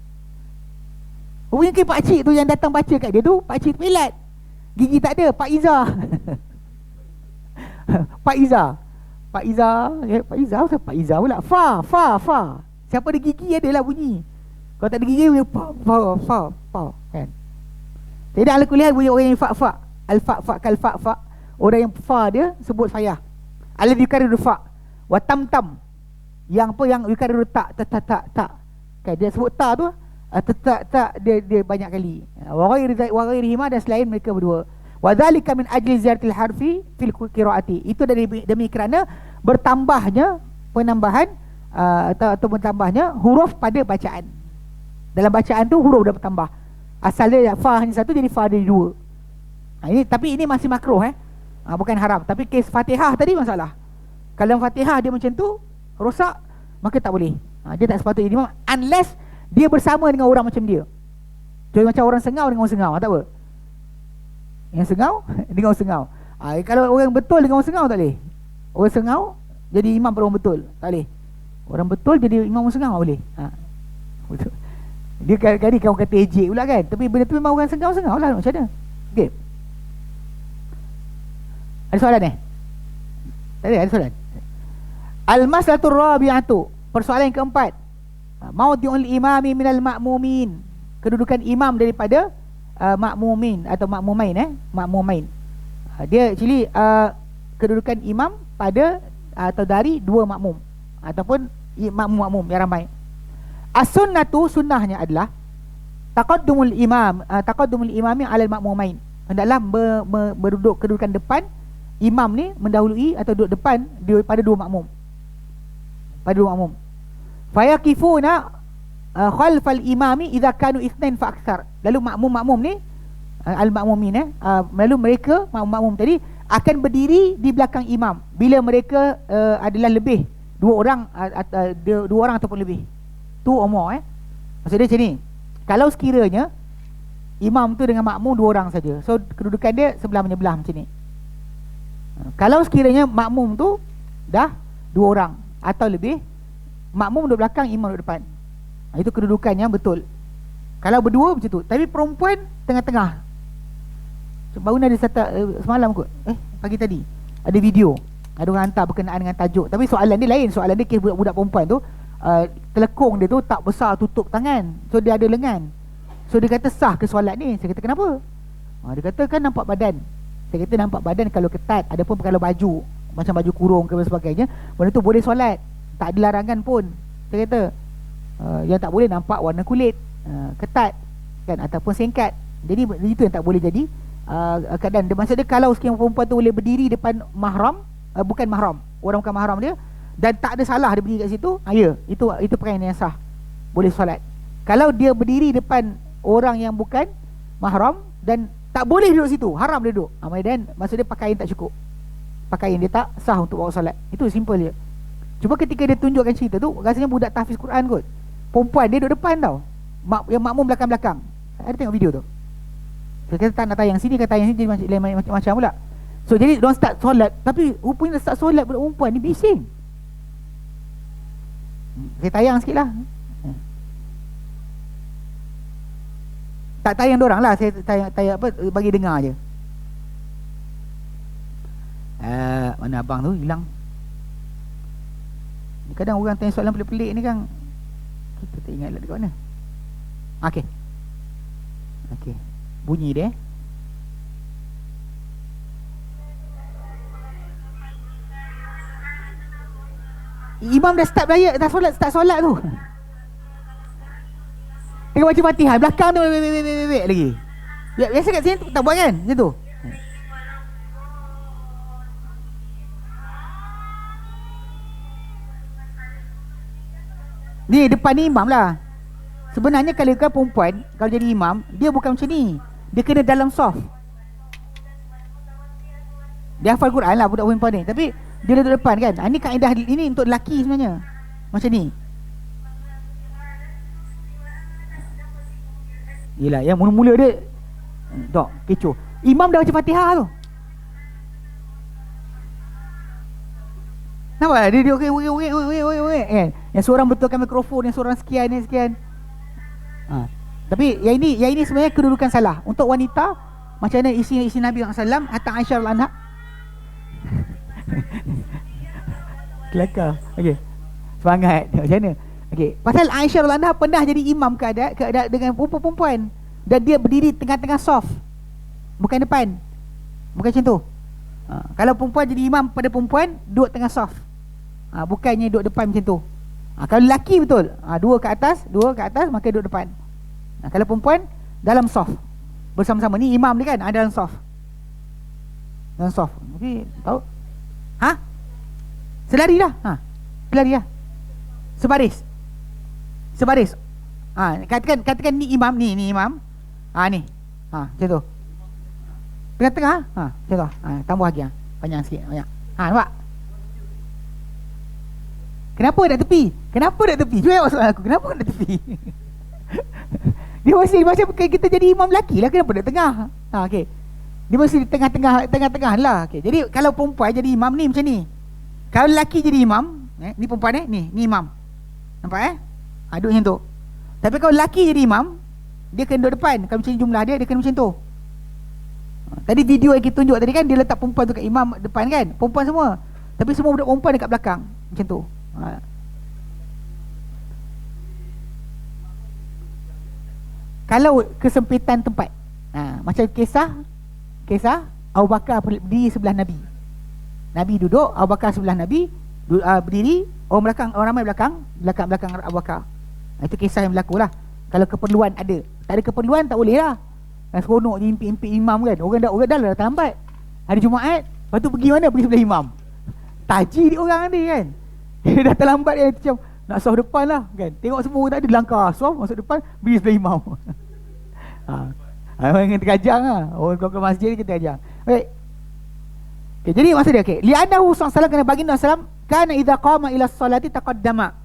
Rupanya pak cik tu yang datang baca kat dia tu, pak cik tu pelat. Gigi tak ada, Pak Iza. Pak Iza Pak Iza pula. Fa. Siapa ada gigi adalah bunyi. Kalau tak ada gigi bunyi fa kan. Jadi ala kuliah bunyi orang yang fa. Al-fa kal fa. Orang yang fa dia sebut fayah. Alladhi yukarriru fa wa tam. Yang yukarriru tak. Kan dia sebut ta tu tak dia banyak kali. Wa ghairihi dan selain mereka berdua. Wa dzalika min ajli ziyaratil harfi fil qiraati. Itu demi kerana penambahan atau bertambahnya huruf pada bacaan. Dalam bacaan tu huruf dah bertambah. Asalnya fa hanya satu jadi fa jadi dua. Tapi ini masih makruh bukan haram. Tapi kes Fatihah tadi masalah. Kalau Fatihah dia macam tu rosak, maka tak boleh. Dia tak sepatutnya unless dia bersama dengan orang macam dia. Jadi macam orang sengau dengan orang sengau, tak apa. Yang sengau dengan orang sengau. Kalau orang betul dengan orang sengau tak boleh. Orang sengau jadi imam pada orang betul, tak boleh. Orang betul jadi imam orang sengau boleh. Betul. Dia kali kau kata ejek pula kan. Tapi benda tu memang orang sengau lah, macam mana? Okey. Ada soalan ni? Tak ada soalan. Al-mas'alatur rabi'atu. Persoalan yang keempat. Maudi'ul imami minal ma'mumin. Kedudukan imam daripada makmumin atau makmumain makmumain. Dia actually kedudukan imam pada atau dari dua makmum ataupun makmum yang ramai. As-sunnatu, sunnahnya adalah taqaddumul imami 'alal makmumain. Hendaklah berduduk kedudukan depan imam ni, mendahului atau duduk depan pada dua makmum. Fayaqifuna khalfal imami idza kanu ithnain fa akthar. Lalu makmum ni al-makmumin lalu mereka makmum tadi akan berdiri di belakang imam bila mereka adalah lebih dua orang ataupun lebih. Tu umur maksud dia macam ni. Kalau sekiranya imam tu dengan makmum dua orang saja, so kedudukan dia sebelah menyebelah macam ni. Kalau sekiranya makmum tu dah dua orang atau lebih, makmum duduk belakang, imam duduk depan. Itu kedudukan yang betul. Kalau berdua macam tu. Tapi perempuan tengah-tengah. Baru ni ada semalam kot, pagi tadi ada video, ada orang hantar berkenaan dengan tajuk. Tapi soalan dia lain. Soalan dia kes budak-budak perempuan tu, telekung dia tu tak besar tutup tangan, so dia ada lengan. So dia kata sah ke solat ni? Saya kata kenapa? Dia kata kan nampak badan. Saya kata nampak badan kalau ketat. Adapun kalau baju macam baju kurung ke sebagainya, benda tu boleh solat, tak ada larangan pun. Saya kata yang tak boleh nampak warna kulit, ketat kan, ataupun singkat. Jadi itu yang tak boleh jadi keadaan. Maksudnya kalau sekian perempuan tu boleh berdiri depan mahram, bukan mahram, orang bukan mahram dia, dan tak ada salah dia berdiri kat situ, ya, itu perkara yang sah, boleh solat. Kalau dia berdiri depan orang yang bukan mahram dan tak boleh duduk situ, haram dia duduk, dan maksudnya pakaian tak cukup, pakaian dia tak sah untuk bawa solat. Itu simple je. Cuba ketika dia tunjukkan cerita tu, rasanya budak tahfiz Quran kot. Perempuan dia duduk depan tau, yang makmum belakang-belakang. Ada tengok video tu. So, kita tak nak tayang sini, kata tayang sini jadi macam pula. So jadi diorang start solat, tapi rupanya start solat budak perempuan ni bising. Saya tayang sikit lah. Tak tayang diorang lah, saya tayang apa, bagi dengar je. Mana abang tu hilang. Kadang orang tanya soalan pelik-pelik ni kan, kita tak ingat lah dekat mana. Okey. Bunyi dia. Imam dah start beraya, dah start solat tu. Tengok baca Fatihah, belakang tu lagi. Biasa kat sini tak buat kan? Macam tu. Ni depan ni imam lah. Sebenarnya kalau kau perempuan, kalau jadi imam, dia bukan macam ni. Dia kena dalam soft. Dia hafal Quran lah budak perempuan ni, tapi dia duduk depan kan. Ini kaedah ini untuk lelaki sebenarnya. Macam ni. Yelah, yang mula-mula dia tak, kecoh. Imam dah baca Fatihah tu. Nampak? Dia kan? Yang seorang betulkan mikrofon, yang seorang sekian. Tapi yang ini sebenarnya kedudukan salah. Untuk wanita, macam mana isi Nabi SAW, hatta Aisyah al-Anha. Kelakar. Okey. Semangat. Macam mana? Okey. Pasal Aisyah al-Anha pernah jadi imam keadaan dengan perempuan, dan dia berdiri tengah-tengah soft. Bukan depan. Bukan macam tu. Kalau perempuan jadi imam pada perempuan, duduk tengah soft. Bukannya duduk depan macam tu. Kalau lelaki betul, dua ke atas, maka duduk depan. Kalau perempuan, dalam soft. Bersama-sama. Ni imam ni kan, dalam soft. Dalam soft. Tapi tahu? Selari dah. Selari dah. Sebaris. Katakan ni imam, ni imam. Ni. Macam tu. Tengah-tengah. Macam tu. Tambah lagi. Panjang sikit. Banyak. Nampak? Kenapa nak tepi? Cuba jawab soalan aku. Kenapa nak tepi? Dia mesti macam kita jadi imam lelaki lah. Kenapa nak tengah? Okay. Dia mesti tengah-tengah lah. Okay. Jadi kalau perempuan jadi imam ni macam ni. Kalau lelaki jadi imam, ni perempuan ni imam. Nampak duduk macam tu. Tapi kalau lelaki jadi imam, dia kena duduk depan. Kalau macam jumlah dia kena macam tu. Tadi video yang kita tunjuk tadi kan, dia letak perempuan tu kat imam depan kan, perempuan semua. Tapi semua budak perempuan dekat belakang. Macam tu. Kalau kesempitan tempat, macam kisah Abu Bakar berdiri sebelah Nabi. Nabi duduk, Abu Bakar sebelah Nabi berdiri, orang ramai belakang Abu Bakar. Itu kisah yang berlaku lah. Kalau keperluan ada. Tak ada keperluan tak boleh lah. Seronok je impi imam kan. Orang dah datang lambat. Hari Jumaat, lepas tu pergi mana? Pergi sebelah imam. Taji dia orang ni kan. Dia datang lambat dia macam nak soft depan lah kan. Tengok semua orang tak ada langkah soft masuk depan, pergi sebelah imam. Orang kena terkajang lah. Orang ke masjid ni kena terkajang. Baik. Okay, jadi maksud dia li'annahu SAW kena baginda SAW kana idza qama ila salati taqaddama.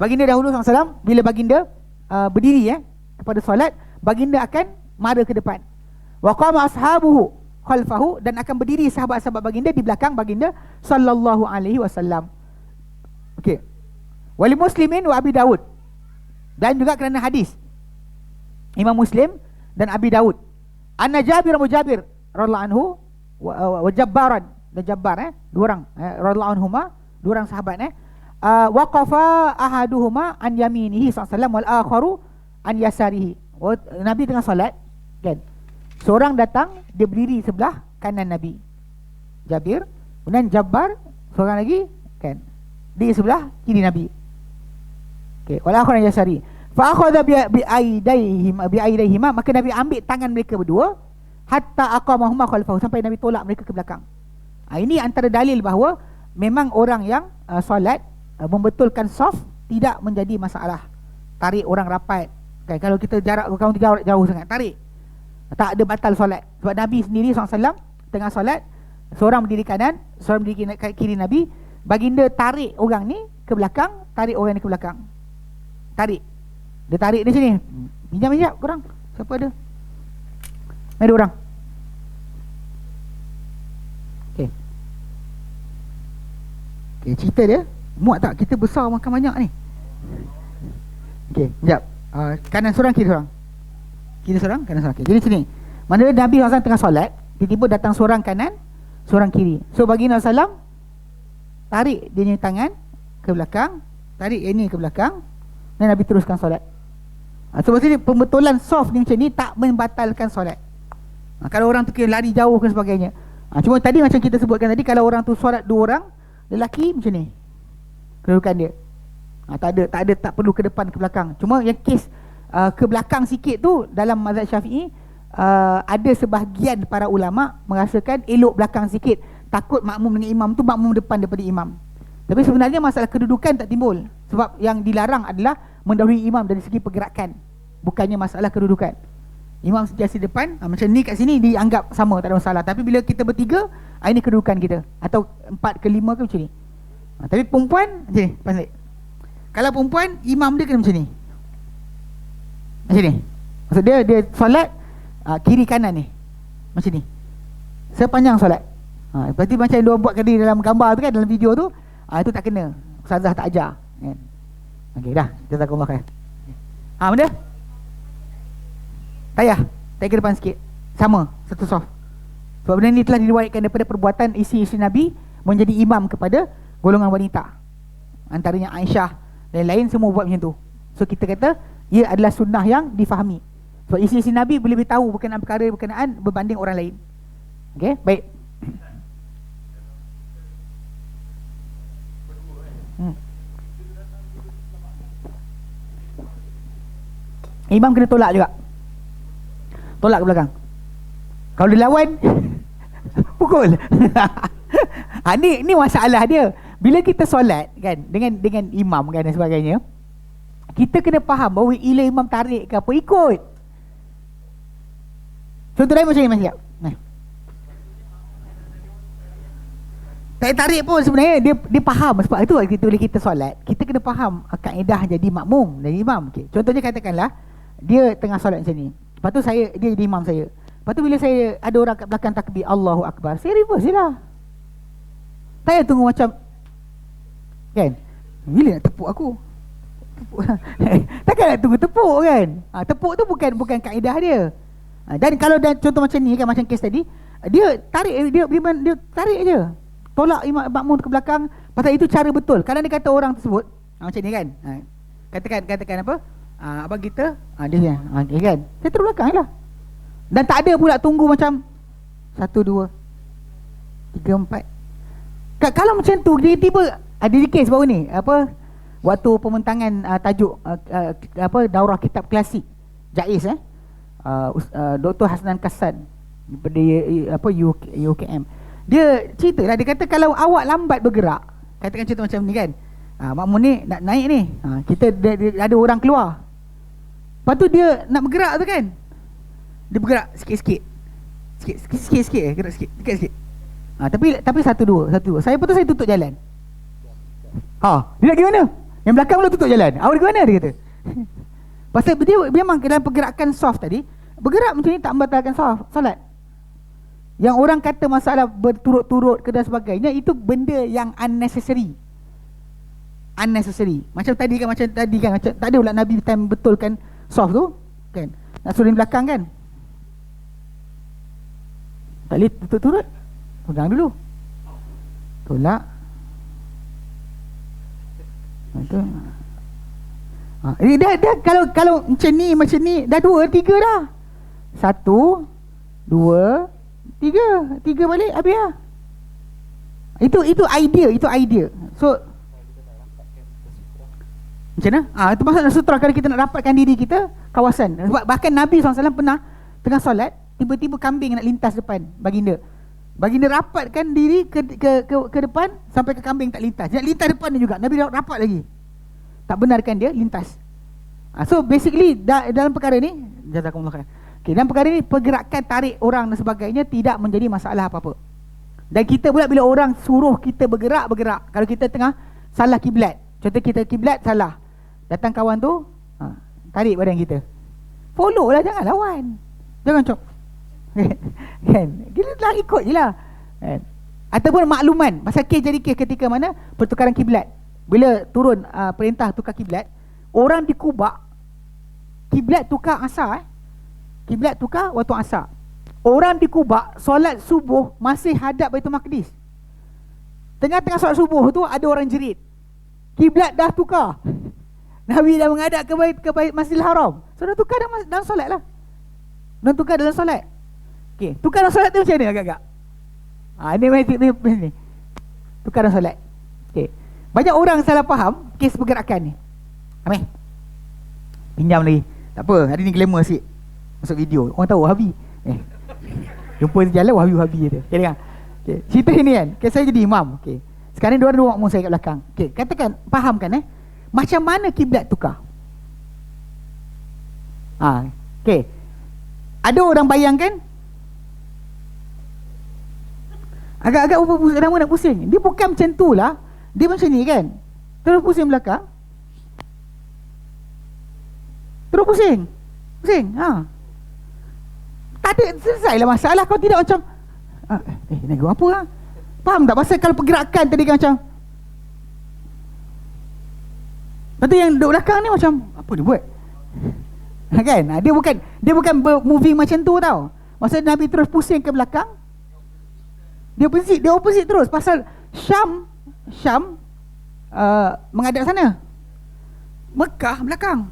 Baginda dahulu SAW bila baginda berdiri kepada solat, baginda akan mara ke depan. Wa qama ashabuhu khalfahu, dan akan berdiri sahabat-sahabat baginda di belakang baginda sallallahu alaihi wasallam. Okey. Wali Muslimin wa Abi Daud, dan juga kerana hadis Imam Muslim dan Abi Daud. Anna Jabir radhiyallahu anhu wa Jabbaran, dan Jabbar dua orang radhiyallahu anhuma, dua orang sahabat waqafa ahaduhuma an yaminihi sallallahu wal akharu an yasarihi. Nabi tengah solat kan, seorang datang, dia berdiri sebelah kanan Nabi, Jabir. Kemudian Jabbar, seorang lagi kan, di sebelah kiri Nabi. Okey, wal akharu an yasari. Fa akhadha bi aidayhima, maka Nabi ambil tangan mereka berdua, hatta aqamahuma khalfahu, sampai Nabi tolak mereka ke belakang. Ini antara dalil bahawa memang orang yang solat membetulkan saf tidak menjadi masalah. Tarik orang rapat kan, kalau kita jarak kamu jauh sangat, tarik, tak ada batal solat. Sebab Nabi sendiri SAW tengah solat, seorang berdiri kanan, seorang berdiri kiri Nabi. Baginda tarik orang ni ke belakang, tarik orang ni ke belakang. Tarik. Dia tarik dia sini. Pinjam korang. Siapa ada? Ada orang. Okey. Okey, cerita dia. Muat tak kita besar makan banyak ni? Okey, sekejap. Kanan seorang, kiri seorang. Kiri seorang, kanan seorang. Okay. Jadi sini. Mana Nabi SAW tengah solat, tiba-tiba datang seorang kanan, seorang kiri. So baginda SAW tarik dia punya tangan ke belakang, tarik ini ke belakang, dan Nabi teruskan solat. So maksudnya pembetulan soft ni macam ni tak membatalkan solat. Kalau orang tu kira lari jauh dan sebagainya. Cuma tadi macam kita sebutkan tadi, kalau orang tu solat dua orang, lelaki macam ni kedudukan dia. Tak perlu ke depan ke belakang. Cuma yang kes ke belakang sikit tu dalam mazhab Syafi'i, ada sebahagian para ulama merasakan elok belakang sikit, takut makmum dengan imam tu makmum depan daripada imam. Tapi sebenarnya masalah kedudukan tak timbul, sebab yang dilarang adalah mendahului imam dari segi pergerakan, bukannya masalah kedudukan. Imam sentiasa depan, macam ni kat sini dianggap sama, tak ada masalah. Tapi bila kita bertiga, ini kedudukan kita, atau 4 ke 5 ke macam ni. Tapi perempuan macam ni, pasal. Kalau perempuan, imam dia kena macam ni, macam ni. Maksud dia solat kiri kanan ni, macam ni sepanjang solat. Berarti macam yang dia buat tadi dalam gambar tu kan, dalam video tu, itu tak kena, ustazah tak ajar kan. Okey dah, jazakumullah khair. Benda tayah ke depan sikit, sama satu soft. Sebab benda ni telah diriwayatkan daripada perbuatan isteri Nabi menjadi imam kepada golongan wanita, antaranya Aisyah dan lain semua buat macam tu. So kita kata ia adalah sunnah yang difahami, sebab isteri Nabi boleh beritahu berkenaan perkara berkenaan berbanding orang lain. Okey, baik. Imam kena tolak juga, tolak ke belakang. Kalau dia lawan pukul. Ni masalah dia. Bila kita solat kan dengan imam kan dan sebagainya, kita kena faham bahawa bila imam tarik ke apa, ikut. Contoh lain macam ni Mas Siap. Tak tarik pun sebenarnya dia faham. Sebab itu bila kita solat, kita kena faham kaedah jadi makmum dan imam. Okay. Contohnya katakanlah dia tengah solat macam ni, lepas tu dia jadi imam saya. Lepas tu bila saya ada orang kat belakang takbir Allahu Akbar, saya reverse je lah. Tak payah tunggu macam kan, bila nak tepuk aku? Takkan nak tunggu tepuk kan. Tepuk tu bukan kaedah dia. Dan kalau contoh macam ni kan, macam kes tadi, dia tarik, dia tarik je, tolak imam makmum ke belakang. Pasal itu cara betul. Kadang dia kata orang tersebut macam ni kan, katakan apa, abang kita dia okay, kan, saya terus belakang je lah. Dan tak ada pula tunggu macam 1, 2, 3, 4. Kalau macam tu, dia tiba ada di kes baru ni, apa, waktu pementangan tajuk daurah kitab klasik Jaiz, Dr. Hasnan Kassan daripada UKM. Dia cerita lah, dia kata kalau awak lambat bergerak, katakan contoh macam ni kan, makmum ni nak naik ni, kita ada orang keluar, lepas tu dia nak bergerak tu kan, dia bergerak sikit-sikit, gerak sikit. Tapi satu dua. Saya betul, saya tutup jalan. Dia nak pergi mana? Yang belakang pula tutup jalan. Awak pergi mana dia kata? Pasal dia memang dalam pergerakan soft tadi, bergerak macam ni tak membatalkan solat. Yang orang kata masalah berturut-turut ke dan sebagainya, itu benda yang unnecessary. Macam tadi kan, macam tak ada pula Nabi time betulkan soft tu kan, nak suruh di belakang kan, tak boleh turut-turut, pegang dulu, tolak. Dia kalau macam ni dah 2, 3 dah. 1, 2, 3 balik habis lah. Itu idea. So macam mana? Itu maksud sutra, kalau kita nak rapatkan diri kita kawasan. Sebab bahkan Nabi SAW pernah tengah solat, tiba-tiba kambing nak lintas depan baginda. Baginda rapatkan diri ke depan sampai ke kambing tak lintas. Dia nak lintas depan dia juga, Nabi rapat lagi, tak benarkan dia lintas. So basically dalam perkara ni, jazakumullah khair. Okay, dalam perkara ni pergerakan tarik orang dan sebagainya tidak menjadi masalah apa-apa. Dan kita pula bila orang suruh kita bergerak. Kalau kita tengah salah kiblat, contoh kita kiblat salah, datang kawan tu tarik badan kita, follow lah, jangan lawan. Jangan cok. Kan? Kita lah ikut je lah. Kan? Ataupun makluman pasal kes jadi kes ketika mana pertukaran kiblat. Bila turun perintah tukar kiblat, orang di Kubah kiblat tukar asar. Kiblat tukar waktu asar. Orang di Kubah solat subuh masih hadap Baitul Maqdis. Tengah-tengah solat subuh tu ada orang jerit, kiblat dah tukar. Nabi dah menghadap ke Masjidil Haram. So dah tukar dalam solat lah. Dah tukar dalam solat. Okey, tukar dalam solat tu macam mana agak-agak? Ni. Tukar dalam solat. Okey. Banyak orang salah faham kes pergerakan ni. Amih. Pinjam lagi. Tak apa, hari ni glamour sikit. Masuk video. Orang tahu Wahabi. Jumpa di jalan Wahabi je. Okey dengar. Okey, cerita ni kan. Okay, saya jadi imam. Okey. Sekarang dua makmum saya kat belakang. Okey, katakan fahamkan macam mana kiblat tukar? Okey. Ada orang bayangkan agak-agak nama nak pusing. Dia bukan macam tu lah. Dia macam ni kan. Terus pusing belakang. Terus pusing. Tak ada, selesailah masalah. Kau tidak macam nak apa lah. Faham tak? Pasal kalau pergerakan tadi kan macam, lepas tu yang duduk belakang ni macam, apa dia buat? Kan? Dia bukan moving macam tu tau. Maksudnya Nabi terus pusing ke belakang. Dia opposite terus. Pasal Syam menghadap sana, Mekah belakang.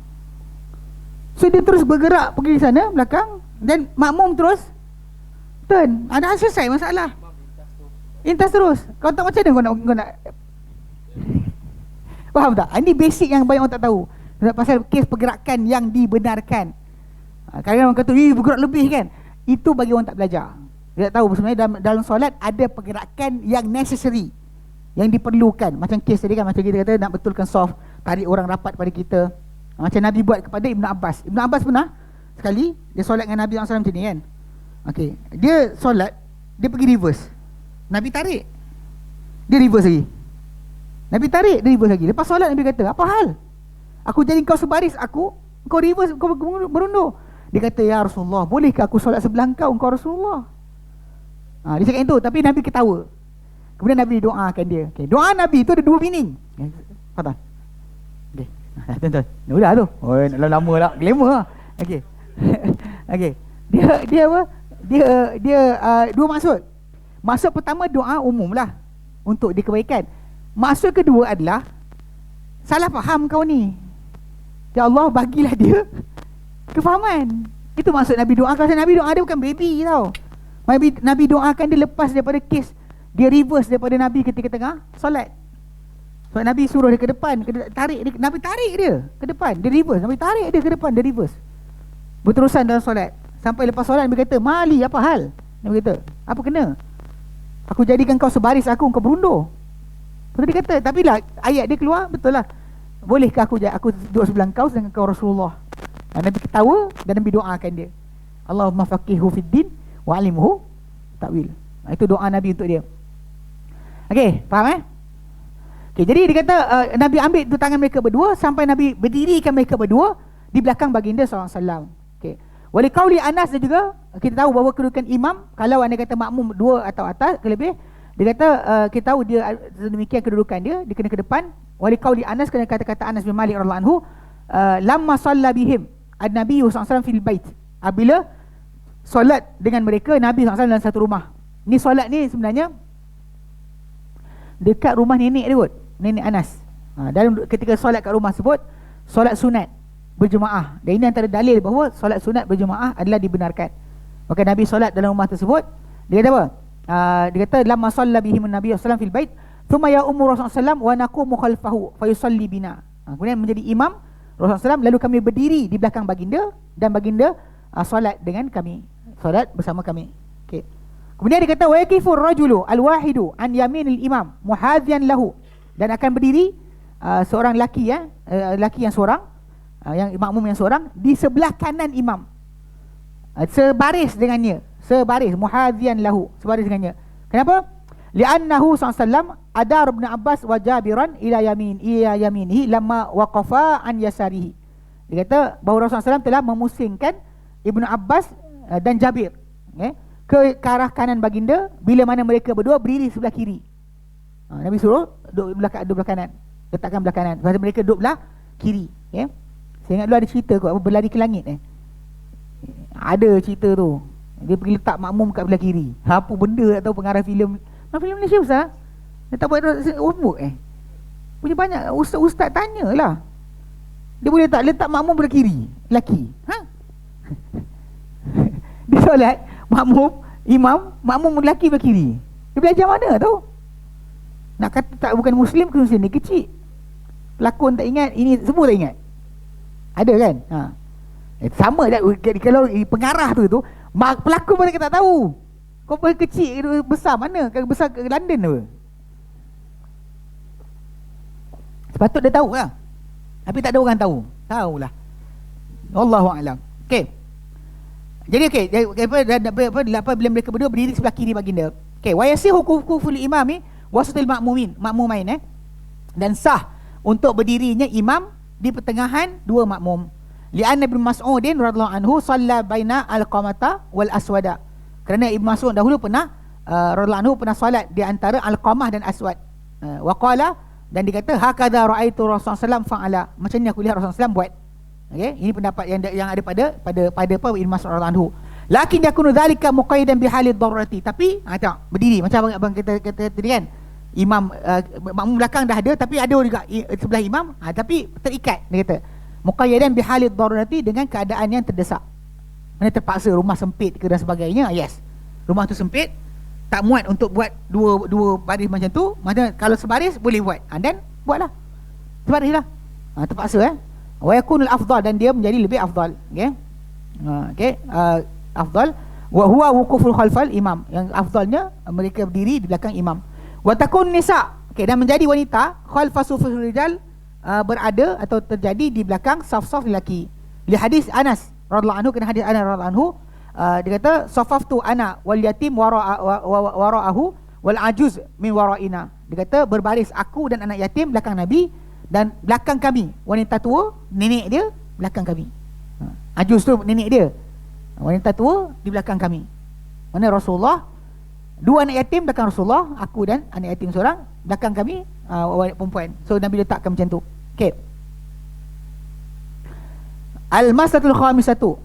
So dia terus bergerak pergi sana belakang. Dan makmum terus turn. Ada selesai masalah. Intas terus. Kau tak macam mana kau nak faham tak? Ini basic yang banyak orang tak tahu. Pasal kes pergerakan yang dibenarkan. Kadang-kadang orang kata bergerak lebih kan. Itu bagi orang tak belajar. Dia tak tahu sebenarnya dalam solat ada pergerakan yang necessary, yang diperlukan. Macam kes tadi kan, macam kita kata nak betulkan soft, tarik orang rapat pada kita. Macam Nabi buat kepada Ibn Abbas. Ibn Abbas pernah sekali dia solat dengan Nabi SAW macam ni kan. Okey, dia solat, dia pergi reverse. Nabi tarik, dia reverse lagi. Nabi tarik, dia reverse lagi. Lepas solat Nabi kata, apa hal? Aku jadi kau sebaris aku, kau reverse, kau berundur. Dia kata, ya Rasulullah, bolehkah aku solat sebelah engkau Rasulullah? Dia cakap itu, tapi Nabi ketawa. Kemudian Nabi doakan dia. Okay. Doa Nabi tu ada dua meaning. Faham tak? Okay. Tonton. Dah tu. Oh, lama lah. Glamour lah. Okay. Okay. Dia apa? Dia dua maksud. Maksud pertama doa umum lah untuk dikebaikan. Maksud kedua adalah salah faham kau ni. Ya Allah, bagilah dia kefahaman. Itu maksud Nabi doa. Kalau Nabi doa dia bukan baby tau. Nabi doakan dia lepas daripada kes. Dia reverse daripada Nabi ketika tengah solat. So Nabi suruh dia ke depan, Nabi tarik dia ke depan, dia reverse. Nabi tarik dia ke depan, dia reverse. Berterusan dalam solat. Sampai lepas solat Nabi kata, "Mali, apa hal?" Nabi kata, "Apa kena? Aku jadikan kau sebaris aku, kau berundur." Lepas dia kata, tapi lah ayat dia keluar, betul lah. Bolehkah aku duduk sebelah kau sedangkan kau Rasulullah? Dan Nabi ketawa dan Nabi doakan dia. Allahumma faqihu fid din wa alimhu ta'wil. Itu doa Nabi untuk dia. Okey, faham okey, jadi dia kata Nabi ambil tu tangan mereka berdua sampai Nabi berdirikan mereka berdua di belakang baginda SAW. Okey. Wali qauli Anas dan juga kita tahu bahawa kedudukan imam, kalau anda kata makmum dua atau atas ke lebih, dia kata kita tahu dia demikian kedudukan dia kena ke depan. Wali qauli Anas, kena kata-kata Anas bin Malik radhiyallahu anhu, lamma shalla bihim an-nabiy SAW fil bait. Apabila solat dengan mereka Nabi SAW dalam satu rumah. Ni solat ni sebenarnya dekat rumah nenek dia kot, nenek Anas. Dalam ketika solat kat rumah sebut solat sunat berjemaah. Dan ini antara dalil bahawa solat sunat berjemaah adalah dibenarkan. Maka Nabi solat dalam rumah tersebut. Dia kata apa? Dia kata lamma shalla bihim an-nabiy sallallahu fil bait thumma ya ummu Rasulullah sallallahu wa naqumu khalfahu fa yusalli bina. Kemudian menjadi imam Rasulullah sallallahu, lalu kami berdiri di belakang baginda dan baginda solat dengan kami, solat bersama kami. Okey. Kemudian dia kata wa yakifur rajulu al-wahidu an yaminil imam muhadhiyan lahu, dan akan berdiri seorang lelaki lelaki yang seorang yang makmum yang seorang di sebelah kanan imam, sebaris dengannya, sebaris muhadhiyan lahu, sebaris dengannya. Kenapa? Li'annahu sallallahu adar ibn Abbas wa Jabiran ila yaminihi lamma waqafa an yasarihi. Dia kata bahawa Rasulullah SAW telah memusingkan Ibnu Abbas dan Jabir, ke arah kanan baginda bila mana mereka berdua berdiri sebelah kiri. Nabi suruh duduk belah kanan, letakkan belah kanan. Lepas mereka duduk belah kiri. Saya ingat dulu ada cerita kot, berlari ke langit. Ada cerita tu. Dia pergi letak makmum kat belah kiri. Apa benda tak tahu, pengarah filem. Filem Malaysia besar. Dia tak buat homework punya banyak ustaz tanyalah. Dia boleh tak letak makmum belah kiri, lelaki. Dia solat makmum lelaki belah kiri. Dia belajar mana tu? Nak kata tak bukan Muslim ke Muslim, dia kecil. Pelakon tak ingat, ini semua tak ingat. Ada kan? Sama dah kalau pengarah tu pelakon pun tak tahu. Kau pun kecil besar mana? Kau besar ke London tu. Sepatut dia tahu lah. Tapi tak ada orang tahu. Tahulah. Wallahu a'lam. Okey. Jadi bila mereka berdua berdiri sebelah kiri baginda. Okey, wa yasihu kuful imami wasatil makmumain dan sah untuk berdirinya imam di pertengahan dua makmum. Li'anna Ibnu Mas'udin radhiyallahu anhu shalla baina al-qamata wal aswada. Kerana Ibnu Mas'ud dahulu pernah radhiyallahu anhu pernah solat di antara al-qamah dan aswad. Wa qala, dan dikata hakadha ra'aitu Rasulullah sallallahu fa'ala. Macam ni aku lihat Rasulullah sallallahu buat. Okey, ini pendapat yang ada pada Ibnu Mas'ud radhiyallahu anhu. Lakin yakunu dhalika muqayyadan bihalid darurati. Tapi tengok berdiri macam abang kita tadi kan. Imam makmum belakang dah ada, tapi ada juga sebelah imam, tapi terikat. Dia kata muqayyadan bihalid darurati, dengan keadaan yang terdesak. Mana terpaksa, rumah sempit ke dan sebagainya. Yes. Rumah tu sempit, tak muat untuk buat dua baris macam tu. Macam kalau sebaris boleh buat. Dan buatlah. Sebarislah. Terpaksa wa yakunul afdal, dan dia menjadi lebih afdal. Okey. Afdal wa huwa wuquful khalfal imam. Yang afdalnya mereka berdiri di belakang imam. Wa takun nisa, dan menjadi wanita khalfa sufufir rijal, berada atau terjadi di belakang saf-saf lelaki. Li hadis Anas radhiyallahu anhu, kena hadis Anas radhiyallahu anhu, dia kata safaftu ana wal yatim wara'ahu wal ajuz min wara'ina. Dia kata berbaris aku dan anak yatim belakang Nabi, dan belakang kami wanita tua, nenek dia belakang kami. Ajuz tu nenek dia, wanita tua di belakang kami. Mana Rasulullah, dua anak yatim belakang Rasulullah, aku dan anak yatim seorang, belakang kami perempuan. So Nabi letakkan macam tu. Okey. Al-masalatul khamisatu,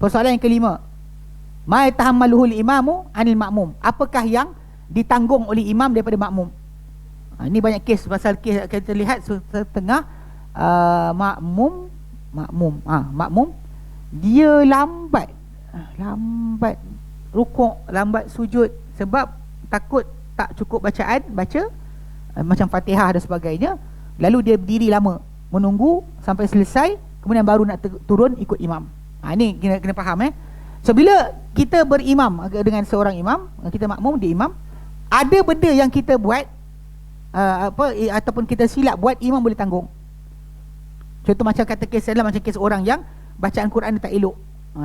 persoalan yang kelima. Ma yatahammaluhu al-imamu anil ma'mum. Apakah yang ditanggung oleh imam daripada makmum? Ini banyak kes, pasal kes kita lihat setengah makmum dia lambat rukuk, lambat sujud sebab takut tak cukup bacaan, macam Fatihah dan sebagainya. Lalu dia berdiri lama menunggu sampai selesai, kemudian baru nak turun ikut imam. Ini kena faham. So bila kita berimam dengan seorang imam, kita makmum di imam, ada benda yang kita buat ataupun kita silap buat, imam boleh tanggung. Contoh macam kata kes adalah macam kes orang yang bacaan Quran dia tak elok,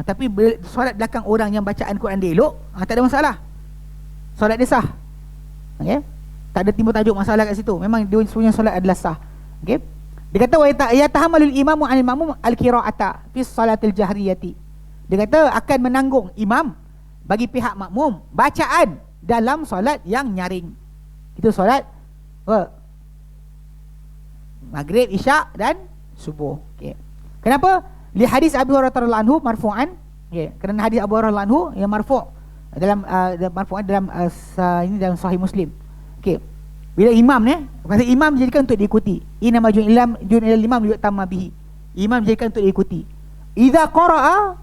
tapi solat belakang orang yang bacaan Quran dia elok, tak ada masalah, solat dia sah. Okay? Tak ada timbul tajuk masalah kat situ, memang dia punya solat adalah sah. Okay? Dia kata wa yatahammalul imamu 'anil ma'mum al-qira'ata fi salatil jahriyati. Dia kata akan menanggung imam bagi pihak makmum bacaan dalam solat yang nyaring. Itu solat maghrib, isyak dan subuh. Okay. Kenapa? Li hadis Abu Hurairah radhiyallahu anhu marfu'an. Okay. Kerana hadis Abu Hurairah radhiyallahu anhu yang marfu' marfu'an dalam ini dalam Sahih Muslim. Okey. Bila imam kata imam dijadikan untuk diikuti. Inna majun ilal imam yu'tamma bihi. Imam dijadikan untuk diikuti. Idza qara'a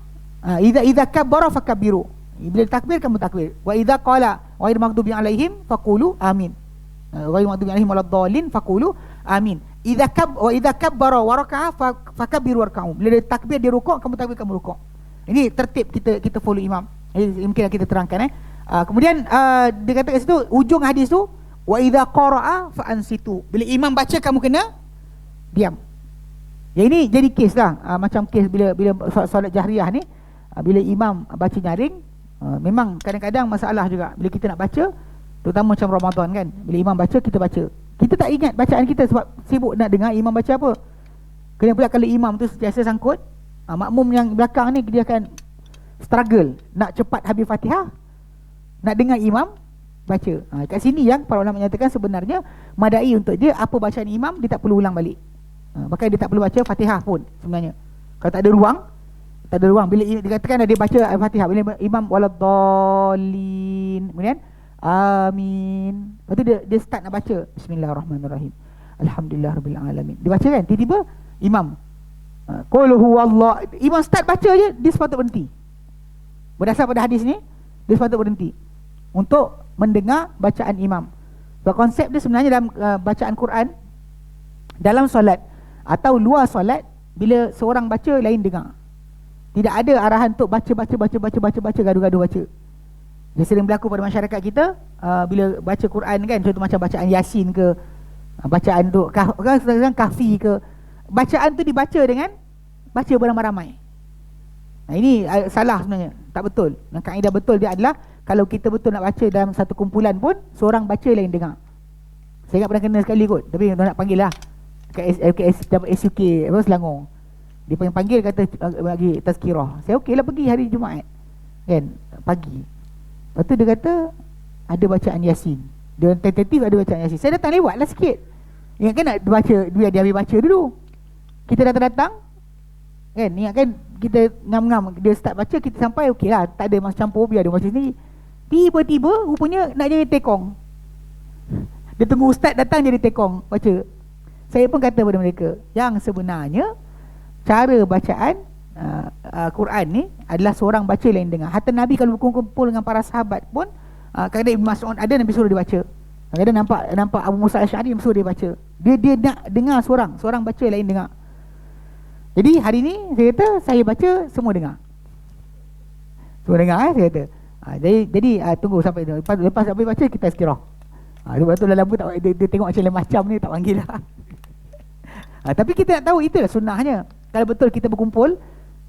idza kabbara fakabbiru. Bila takbir kamu takbir. Wa idza qala ghairil maghdubi alaihim faqulu amin. Ghairil maghdubi alaihim waladdallin faqulu amin. Idza kabbara wa raka'a fakabbiru warka'u. Bila dia takbir dia rukuk, kamu takbir kamu rukuk. Ini tertib kita follow imam. Ini mungkin kita terangkan. Kemudian dia kata kat situ ujung hadis tu, wa idza qara'a fa ansitu. Bila imam baca kamu kena diam. Ya ini jadi kes lah, macam kes bila solat jahriyah ni, bila imam baca nyaring, memang kadang-kadang masalah juga bila kita nak baca, terutama macam Ramadan kan. Bila imam baca kita baca, kita tak ingat bacaan kita sebab sibuk nak dengar imam baca apa. Kemudian pula kalau imam tu sentiasa sangkut, makmum yang belakang ni dia akan struggle nak cepat habis Fatihah, nak dengar imam baca. Kat sini yang para ulama menyatakan sebenarnya madai untuk dia apa bacaan imam dia tak perlu ulang balik. Bahkan dia tak perlu baca Fatihah pun sebenarnya. Kalau tak ada ruang bila dikatakan dia baca Al-Fatihah, bila imam waladdallin, kemudian amin, lepas tu dia start nak baca bismillahirrahmanirrahim, alhamdulillahirabbil alamin, dia baca kan, tiba-tiba imam qul huwallah, imam start baca je, dia sepatut berhenti. Berdasar pada hadis ni, dia sepatut berhenti untuk mendengar bacaan imam. Sebab konsep dia sebenarnya dalam bacaan Quran, dalam solat atau luar solat, bila seorang baca lain dengar. Tidak ada arahan untuk baca gaduh-gaduh baca. Dia sering berlaku pada masyarakat kita, bila baca Quran kan, contoh macam bacaan Yasin ke, bacaan tu kahfi ke, bacaan tu dibaca dengan baca beramai-ramai. Ini salah sebenarnya, tak betul. Dan kaedah betul dia adalah kalau kita betul nak baca dalam satu kumpulan pun, seorang baca lain dengar. Saya ingat pernah kena sekali kot, tapi nak panggil lah kat SUK apa Selangor. Dia panggil kata bagi tazkirah. Saya okey lah pergi hari Jumaat kan, pagi. Lepas tu dia kata ada bacaan Yasin. Dia tentatif ada bacaan Yasin. Saya datang lewat lah sikit. Ingatkan nak baca, biar dia habis baca dulu. Kita datang kan, ingatkan kita ngam-ngam, dia start baca, kita sampai okey lah, tak ada mas campur, biar dia baca sendiri. Tiba-tiba rupanya nak jadi tekong. Dia tunggu ustaz datang jadi tekong baca. Saya pun kata pada mereka, yang sebenarnya cara bacaan Quran ni adalah seorang baca lain dengar. Hatta Nabi kalau berkumpul dengan para sahabat pun, kadang-kadang Ibn Mas'ud ada, Nabi suruh dia baca. Kadang-kadang nampak Abu Musa Al-Asy'ari, suruh dia baca. Dia nak dengar seorang baca lain dengar. Jadi hari ni saya kata saya baca semua dengar. Semua dengar saya kata. Jadi tunggu sampai lepas habis baca kita tazkirah. Lepas tu dalam tak dia tengok macam ni tak panggil lah. Tapi kita nak tahu itulah sunnahnya. Kalau betul kita berkumpul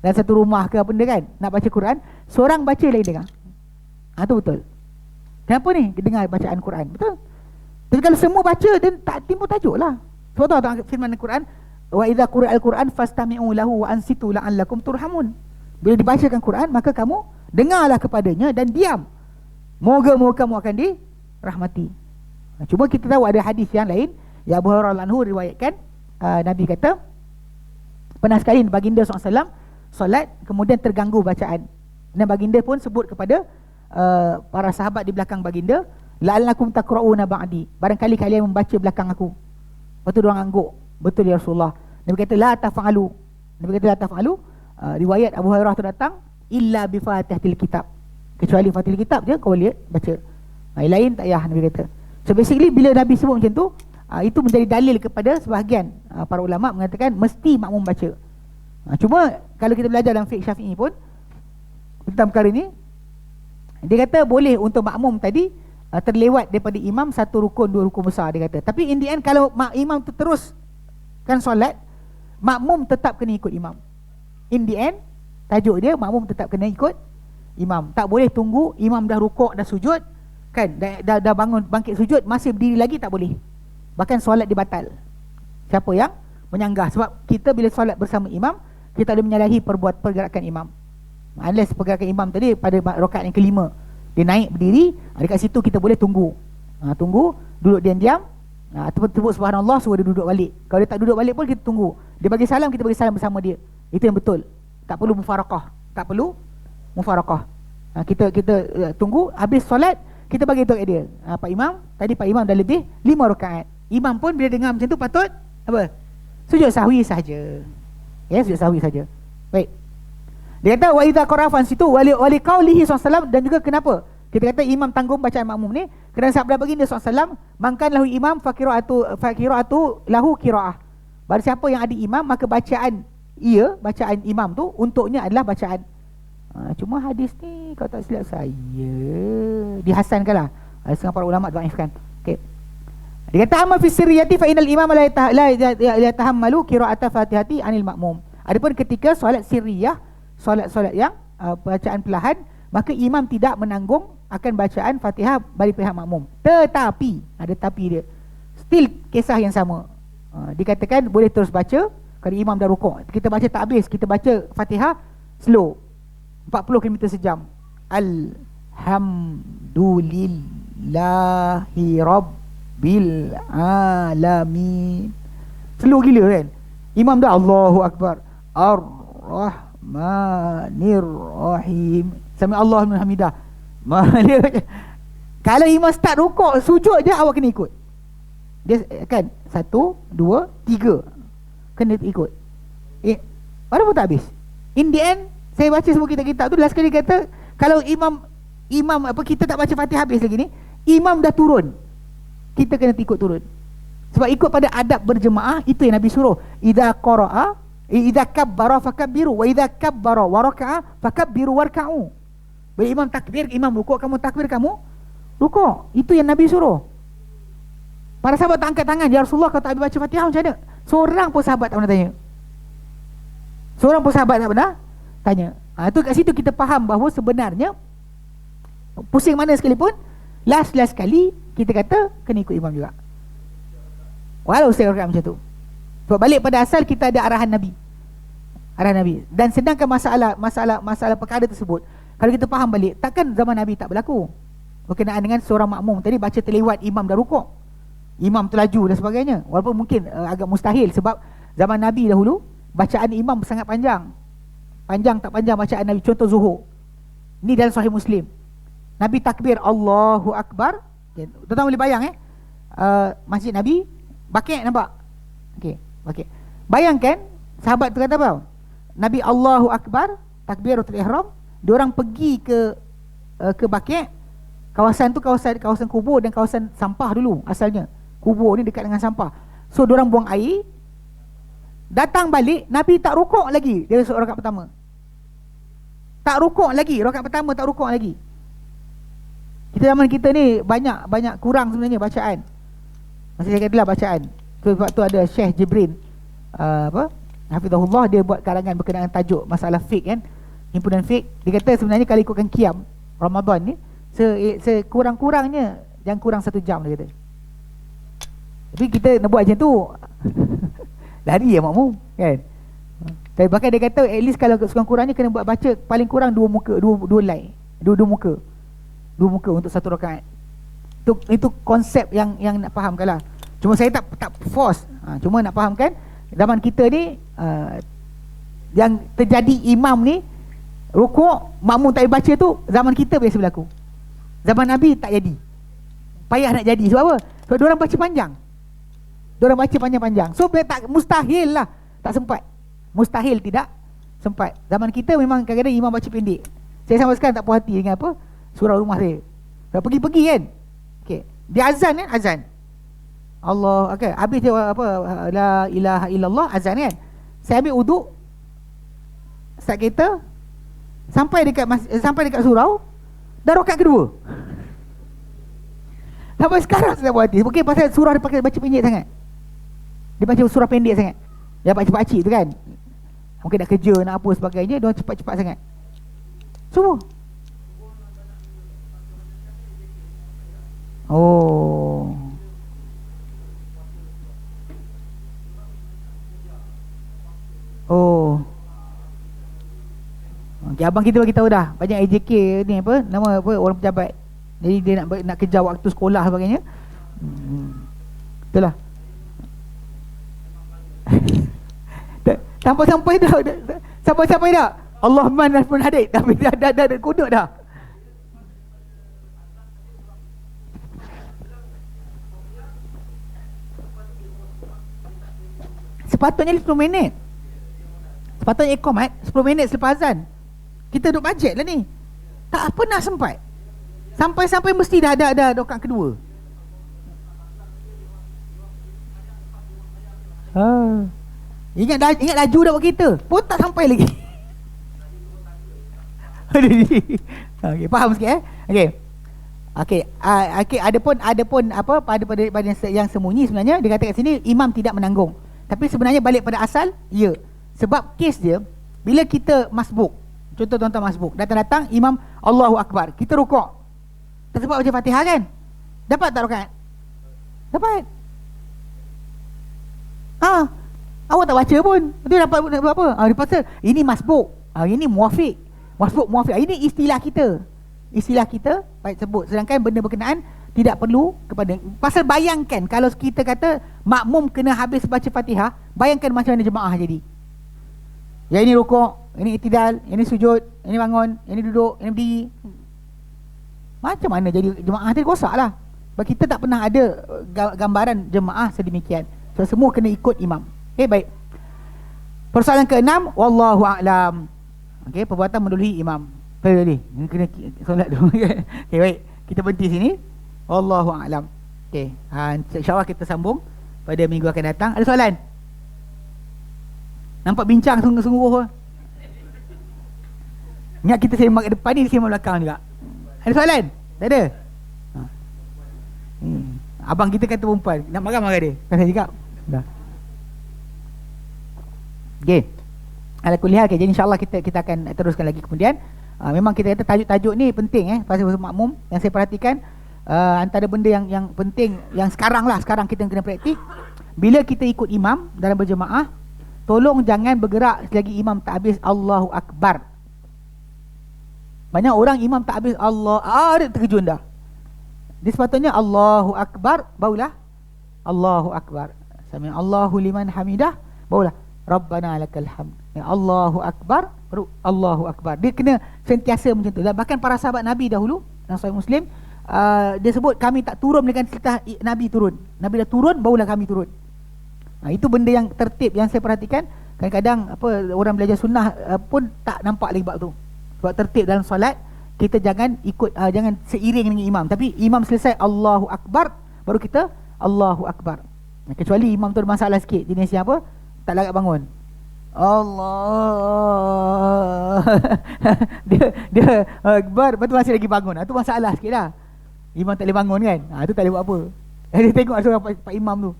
dalam satu rumah ke apa benda kan, nak baca Quran, seorang baca lain dengar. Tu betul. Kenapa ni dengar bacaan Quran? Betul. Tapi kalau semua baca, dia tak timbul tajuk lah. Sebab tu Allah firman Al-Quran, wa idza quri'al Quran fastami'u lahu wa ansitu la'allakum turhamun. Bila dibacakan Quran, maka kamu dengarlah kepadanya dan diam. Moga-moga kamu akan dirahmati. Cuma kita tahu ada hadis yang lain, ya Abu Hurairah anhu riwayatkan, Nabi kata pernah sekali baginda SAW solat, kemudian terganggu bacaan, dan baginda pun sebut kepada para sahabat di belakang baginda, la'allakum taqra'una ba'di, barangkali kalian membaca belakang aku. Lepas tu diorang angguk, betul ya Rasulullah. Nabi kata la taf'alu. Nabi kata la taf'alu. Riwayat Abu Hurairah tu datang, illa bi fatihatil kitab, kecuali Fatihah kitab je kau boleh baca. Lain tak payah, Nabi kata. So basically bila Nabi sebut macam tu, itu menjadi dalil kepada sebahagian para ulama mengatakan mesti makmum baca. Cuma kalau kita belajar dalam fiqh Syafi'i pun tentang perkara ni, dia kata boleh untuk makmum tadi terlewat daripada imam satu rukun, dua rukun besar, dia kata. Tapi in the end kalau imam tu teruskan solat, makmum tetap kena ikut imam. In the end tajuk dia makmum tetap kena ikut imam. Tak boleh tunggu imam dah rukuk, dah sujud kan, dah bangun bangkit sujud masih berdiri lagi, tak boleh. Bahkan solat dibatal siapa yang menyanggah. Sebab kita bila solat bersama imam, kita ada menyalahi pergerakan imam, unless pergerakan imam tadi pada rakaat yang kelima dia naik berdiri, dekat situ kita boleh tunggu. Tunggu, duduk diam-diam, ataupun sebut subhanallah, suruh dia duduk balik. Kalau dia tak duduk balik pun kita tunggu. Dia bagi salam, kita bagi salam bersama dia. Itu yang betul. Tak perlu mufarakah. Kita tunggu habis solat, kita bagi tahu kat dia, Pak Imam, tadi Pak Imam dah lebih 5 rakaat. Imam pun bila dengar macam tu patut apa? Sujud sahwi saja. Ya, sujud sahwi saja. Baik. Dia kata wa idza qara'an situ wali qaulihi sallallahu, dan juga kenapa kita kata imam tanggung bacaan makmum ni, kerana sabda baginda sallallahu, mangkan lahu imam faqira'atu lahu qira'ah. Barang siapa yang ada imam, maka bacaan imam tu untuknya adalah bacaan. Cuma hadis ni kalau tak silap saya dihasankanlah. Setengah para ulama dhaifkan. Okey. Dia kata amma fi sirriyati fa inal imam la yatahammalu qira'ata fatihati anil makmum. Adapun ketika solat sirriyah, solat yang bacaan perlahan, maka imam tidak menanggung akan bacaan Fatihah bagi pihak makmum. Tetapi ada tapi dia. Still kisah yang sama. Dikatakan boleh terus baca Kalau imam dah rukuk, kita baca tak habis, kita baca Fatihah slow 40 km sejam. Alhamdulillahi Rabbil Alamin. Slow gila kan. Imam dah Allahu Akbar, Ar-Rahmanir Rahim, Sami Allahu liman hamidah. Kalau imam start rukuk, sujud je awak kena ikut. Dia kan 1 2 3 kena ikut. Mana pun tak habis. In the end, saya baca semua kitab-kitab tu, last kali kata kalau imam kita tak baca Fatihah habis lagi ni, imam dah turun, kita kena ikut turun. Sebab ikut pada adab berjemaah, itu yang Nabi suruh. Idza kabbara fakabbiru, wa idza kabbara wa raka'a fakabbiru warka'u. Bila imam takbir, imam rukuk, kamu takbir, kamu rukuk. Itu yang Nabi suruh. Para sahabat tak angkat tangan, ya Rasulullah kalau tak baca Fatihah macam mana? Seorang pun sahabat tak pernah tanya. Seorang pun sahabat tak pernah tanya. Itu kat situ kita faham bahawa sebenarnya pusing mana sekalipun, last kali kita kata kena ikut imam juga. Walau saya rakaat macam tu. Sebab balik pada asal kita ada arahan Nabi. Arahan Nabi. Dan sedangkan masalah perkara tersebut, kalau kita faham balik, takkan zaman Nabi tak berlaku berkenaan dengan seorang makmum tadi baca terlewat, imam dah rukuk, imam terlaju dan sebagainya. Walaupun mungkin agak mustahil, sebab zaman Nabi dahulu bacaan imam sangat panjang. Panjang tak panjang bacaan Nabi. Contoh Zuhur, ni dalam Sahih Muslim, Nabi takbir Allahu Akbar. Tuan-tuan boleh bayang masjid Nabi bakit, nampak? Okey, bakit. Bayangkan sahabat tu kata apa? Nabi Allahu Akbar, takbiratul ihram, diorang pergi ke bakit. Kawasan tu kawasan kubur dan kawasan sampah dulu asalnya. Kubur ni dekat dengan sampah. So diorang buang air, datang balik, Nabi tak rukuk lagi dari rakaat pertama. Tak rukuk lagi, rakaat pertama tak rukuk lagi. Zaman kita ni banyak kurang sebenarnya bacaan. Masa saya katalah bacaan. Sebab tu ada Syekh Jibrin Hafizahullah, dia buat karangan berkenaan tajuk masalah fiqh kan, himpunan fiqh. Dia kata sebenarnya kalau ikutkan qiyam Ramadan ni, sekurang-kurangnya jangan kurang 1 jam, dia kata. Tapi kita nak buat macam tu lari ya makmum kan. Tapi bahkan dia kata at least kalau sekurang-kurangnya kena buat baca paling kurang 2 muka, 2 line, 2 muka. 2 muka untuk 1 rakaat. Itu konsep yang nak fahamkan lah. Cuma saya tak force. Cuma nak fahamkan zaman kita ni yang terjadi imam ni rukuk, makmum tak boleh baca tu, zaman kita biasa berlaku. Zaman Nabi tak jadi. Payah nak jadi. Sebab apa? Sebab diorang baca panjang. Diorang baca panjang-panjang. So tak, mustahil lah tak sempat. Mustahil tidak sempat. Zaman kita memang kadang-kadang imam baca pendek. Saya sampai sekarang tak puas hati dengan apa? Surah rumah saya. Dah pergi-pergi kan. Okay. Dia azan kan? Azan Allah, okay. Habis dia apa? La ilaha illallah, azan kan. Saya ambil uduk, start kereta, sampai dekat surau, dah rakaat kedua. Sampai sekarang saya buat hati. Mungkin pasal surah dia pakai baca pendek sangat. Dia baca surah pendek sangat. Dia pakcik-pakcik tu kan, mungkin nak kerja, nak apa sebagainya, dia cepat-cepat sangat. Semua. Oh. Oh. Okay, abang kita bagi tahu dah. Banyak AJK ni apa, nama apa, orang pejabat. Jadi dia nak kejar waktu sekolah sebagainya. Itulah. Sampai-sampai dah. Sampai-sampai dah. Allahumma nasbun hadid. Tapi dah kuduk dah. Sepatutnya 10 minit. Sepatutnya ikomat 10 minit selepas azan. Kita duduk bajet lah ni. Tak pernah sempat. Sampai-sampai mesti dah ada rakaat kedua. Ingat laju dah buat kita. Pun tak sampai lagi. Okay, faham sikit Okay, adapun apa pada yang sembunyi sebenarnya dia kata kat sini imam tidak menanggung. Tapi sebenarnya balik pada asal, ya. Sebab kes dia, bila kita masbuk, contoh tuan-tuan masbuk, datang-datang imam Allahu Akbar, kita rukuk, tak sempat baca Fatihah kan? Dapat tak rakaat? Dapat. Awak tak baca pun. Dia dapat apa? Dia pasal ini masbuk. Ini muafiq. Masbuk muafiq. Ini istilah kita. Istilah kita baik sebut. Sedangkan benda berkenaan tidak perlu kepada. Pasal bayangkan kalau kita kata makmum kena habis baca Fatihah, bayangkan macam mana jemaah jadi. Yang ini rukuk, ini i'tidal, ini sujud, ini bangun, ini duduk, ini berdiri. Macam mana jadi jemaah tadi rosaklah. Sebab kita tak pernah ada gambaran jemaah sedemikian. So semua kena ikut imam. Okey, baik. Persoalan ke-6, wallahu a'lam. Okey, perbuatan mendahului imam. Boleh. Kena solat dulu. Okey, baik. Kita berhenti sini. Wallahu a'lam. Okey, insya-Allah kita sambung pada minggu akan datang. Ada soalan? Nampak bincang sungguh-sungguh. Ingat kita sembang ke depan ni, sembang belakang juga. Ada soalan? Tak ada? Abang kita kata perempuan, nak marah-marah dia. Kan saya cakap dah. Okay, ala kulihal, okay. Jadi insyaAllah kita akan teruskan lagi kemudian. Memang kita kata tajuk-tajuk ni penting pasal makmum. Yang saya perhatikan antara benda yang penting, yang sekarang kita kena praktik. Bila kita ikut imam dalam berjemaah, tolong jangan bergerak selagi imam tak habis Allahu Akbar. Banyak orang imam tak habis dia terkejun dah. Dia sepatutnya Allahu Akbar, barulah Allahu Akbar. Sami Allahu liman hamidah, barulah Rabbana lakal hamd. Allahu Akbar, Allahu Akbar. Dia kena sentiasa macam tu. Dan bahkan para sahabat Nabi dahulu, dalam Sahih Muslim, dia sebut kami tak turun dengan setelah Nabi turun. Nabi dah turun, barulah kami turun. Itu benda yang tertib yang saya perhatikan. Kadang-kadang orang belajar sunnah pun tak nampak lagi bab tu. Sebab tertib dalam solat, kita jangan ikut jangan seiring dengan imam, tapi imam selesai Allahu Akbar, baru kita Allahu Akbar. Kecuali imam tu ada masalah sikit, jenis yang apa, tak larat bangun. Allah dia Akbar, lepas tu masih lagi bangun. Itu masalah sikit lah. Imam tak boleh bangun kan. Itu tak boleh buat apa. Dia tengok seorang pak imam tu.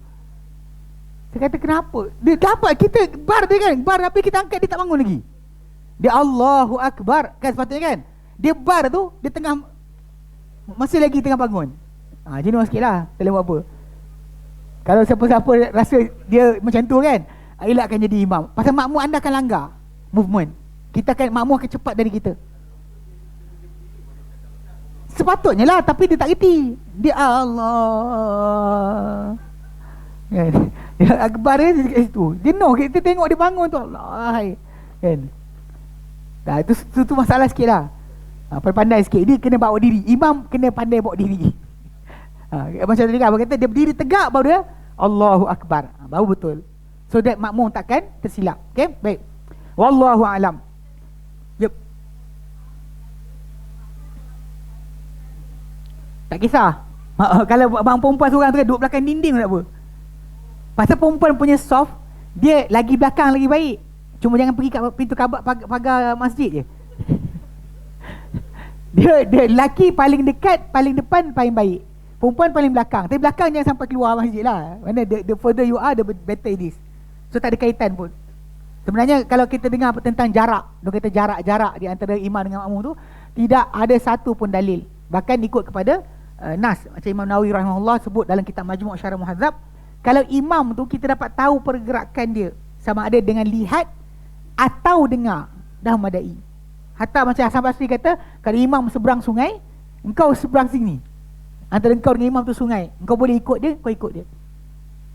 Saya kata kenapa? Dia dapat kita bar dia kan, bar tapi kita angkat dia tak bangun lagi. Dia Allahu Akbar kan sepatutnya kan. Dia bar tu, dia tengah masih lagi tengah bangun. Jenuh sikit lah, tak boleh buat apa. Kalau siapa-siapa rasa dia macam tu kan, elakkan jadi imam. Pasal makmum anda akan langgar movement. Makmum akan cepat dari kita. Sepatutnya lah, tapi dia tak reti. Dia Allah kan. Dia Akbar dia kat situ. Jenuh kita tengok dia bangun tu, Allah kan. Itu masalah sikit lah. Pandai sikit. Dia kena bawa diri. Imam kena pandai bawa diri. Macam tadi kan, kata dia berdiri tegak baru dia Allahu Akbar. Baru betul. So that makmum takkan tersilap. Okay, baik. Wallahu a'lam. Yep. Tak kisah. Kalau abang perempuan seorang tu kan duduk belakang dinding tak apa. Pasal perempuan punya soft, dia lagi belakang lagi baik. Cuma jangan pergi kat pintu pagar masjid je. Dia lelaki paling dekat, paling depan, paling baik. Perempuan paling belakang. Tapi belakang jangan sampai keluar masjid lah. Mana the further you are, the better it is. So tak ada kaitan pun. Sebenarnya kalau kita dengar tentang jarak, dia kata jarak-jarak di antara imam dengan makmum tu, tidak ada satu pun dalil. Bahkan ikut kepada nas. Macam Imam Nawawi rahimahullah sebut dalam kitab Majmu' Syarah Muhadzab, kalau imam tu kita dapat tahu pergerakan dia, sama ada dengan lihat atau dengar, dah memadai. Hatta macam Hasan Basri kata, kalau imam seberang sungai, engkau seberang sini. Antara engkau dengan imam tu sungai, engkau boleh ikut dia, kau ikut dia.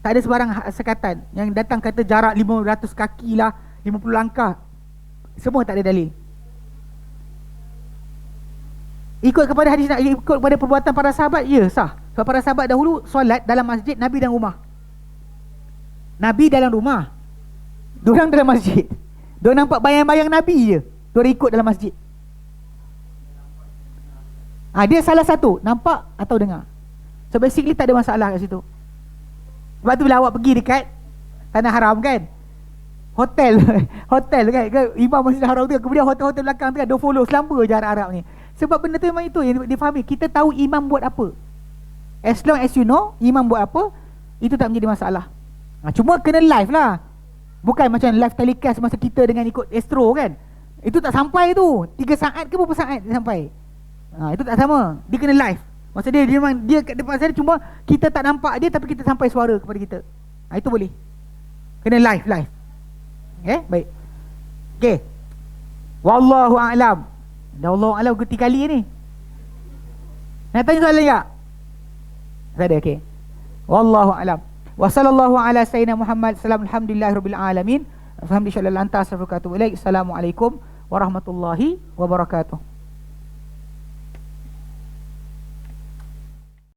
Tak ada sebarang sekatan yang datang kata jarak 500 kaki lah, 50 langkah. Semua tak ada dalil. Ikut kepada hadis, ikut kepada perbuatan para sahabat, ya sah. Sebab para sahabat dahulu solat dalam masjid, Nabi dalam rumah. Nabi dalam rumah, diorang dalam masjid. Diorang nampak bayang-bayang Nabi je, diorang ikut dalam masjid. Dia salah satu, nampak atau dengar. So basically tak ada masalah kat situ. Sebab tu bila awak pergi dekat Tanah Haram kan, hotel kan, imam Masjid Haram tu, kemudian hotel-hotel belakang tu kan, dia follow selamba je Arab ni. Sebab benda tu memang itu yang difahami. Kita tahu imam buat apa. As long as you know imam buat apa, itu tak menjadi masalah. Cuma kena live lah. Bukan macam live telecast masa kita dengan ikut Astro kan. Itu tak sampai tu. 3 saat ke berapa saat dia sampai. Itu tak sama. Dia kena live. Maksud dia memang dia kat depan sana, cuma kita tak nampak dia, tapi kita sampai suara kepada kita. Itu boleh. Kena live. Baik. Okey. Wallahu a'lam. Dah wallahu a'lam ketiga kali ni. Nak tanya soalan tak? Tak ada, okey. Wallahu a'lam. Wa sallallahu ala sayyidina Muhammad. Alhamdulillahirabbil alamin. Alhamdulillah anta astaghfiruka wa atubu ilaik. Assalamualaikum warahmatullahi wabarakatuh.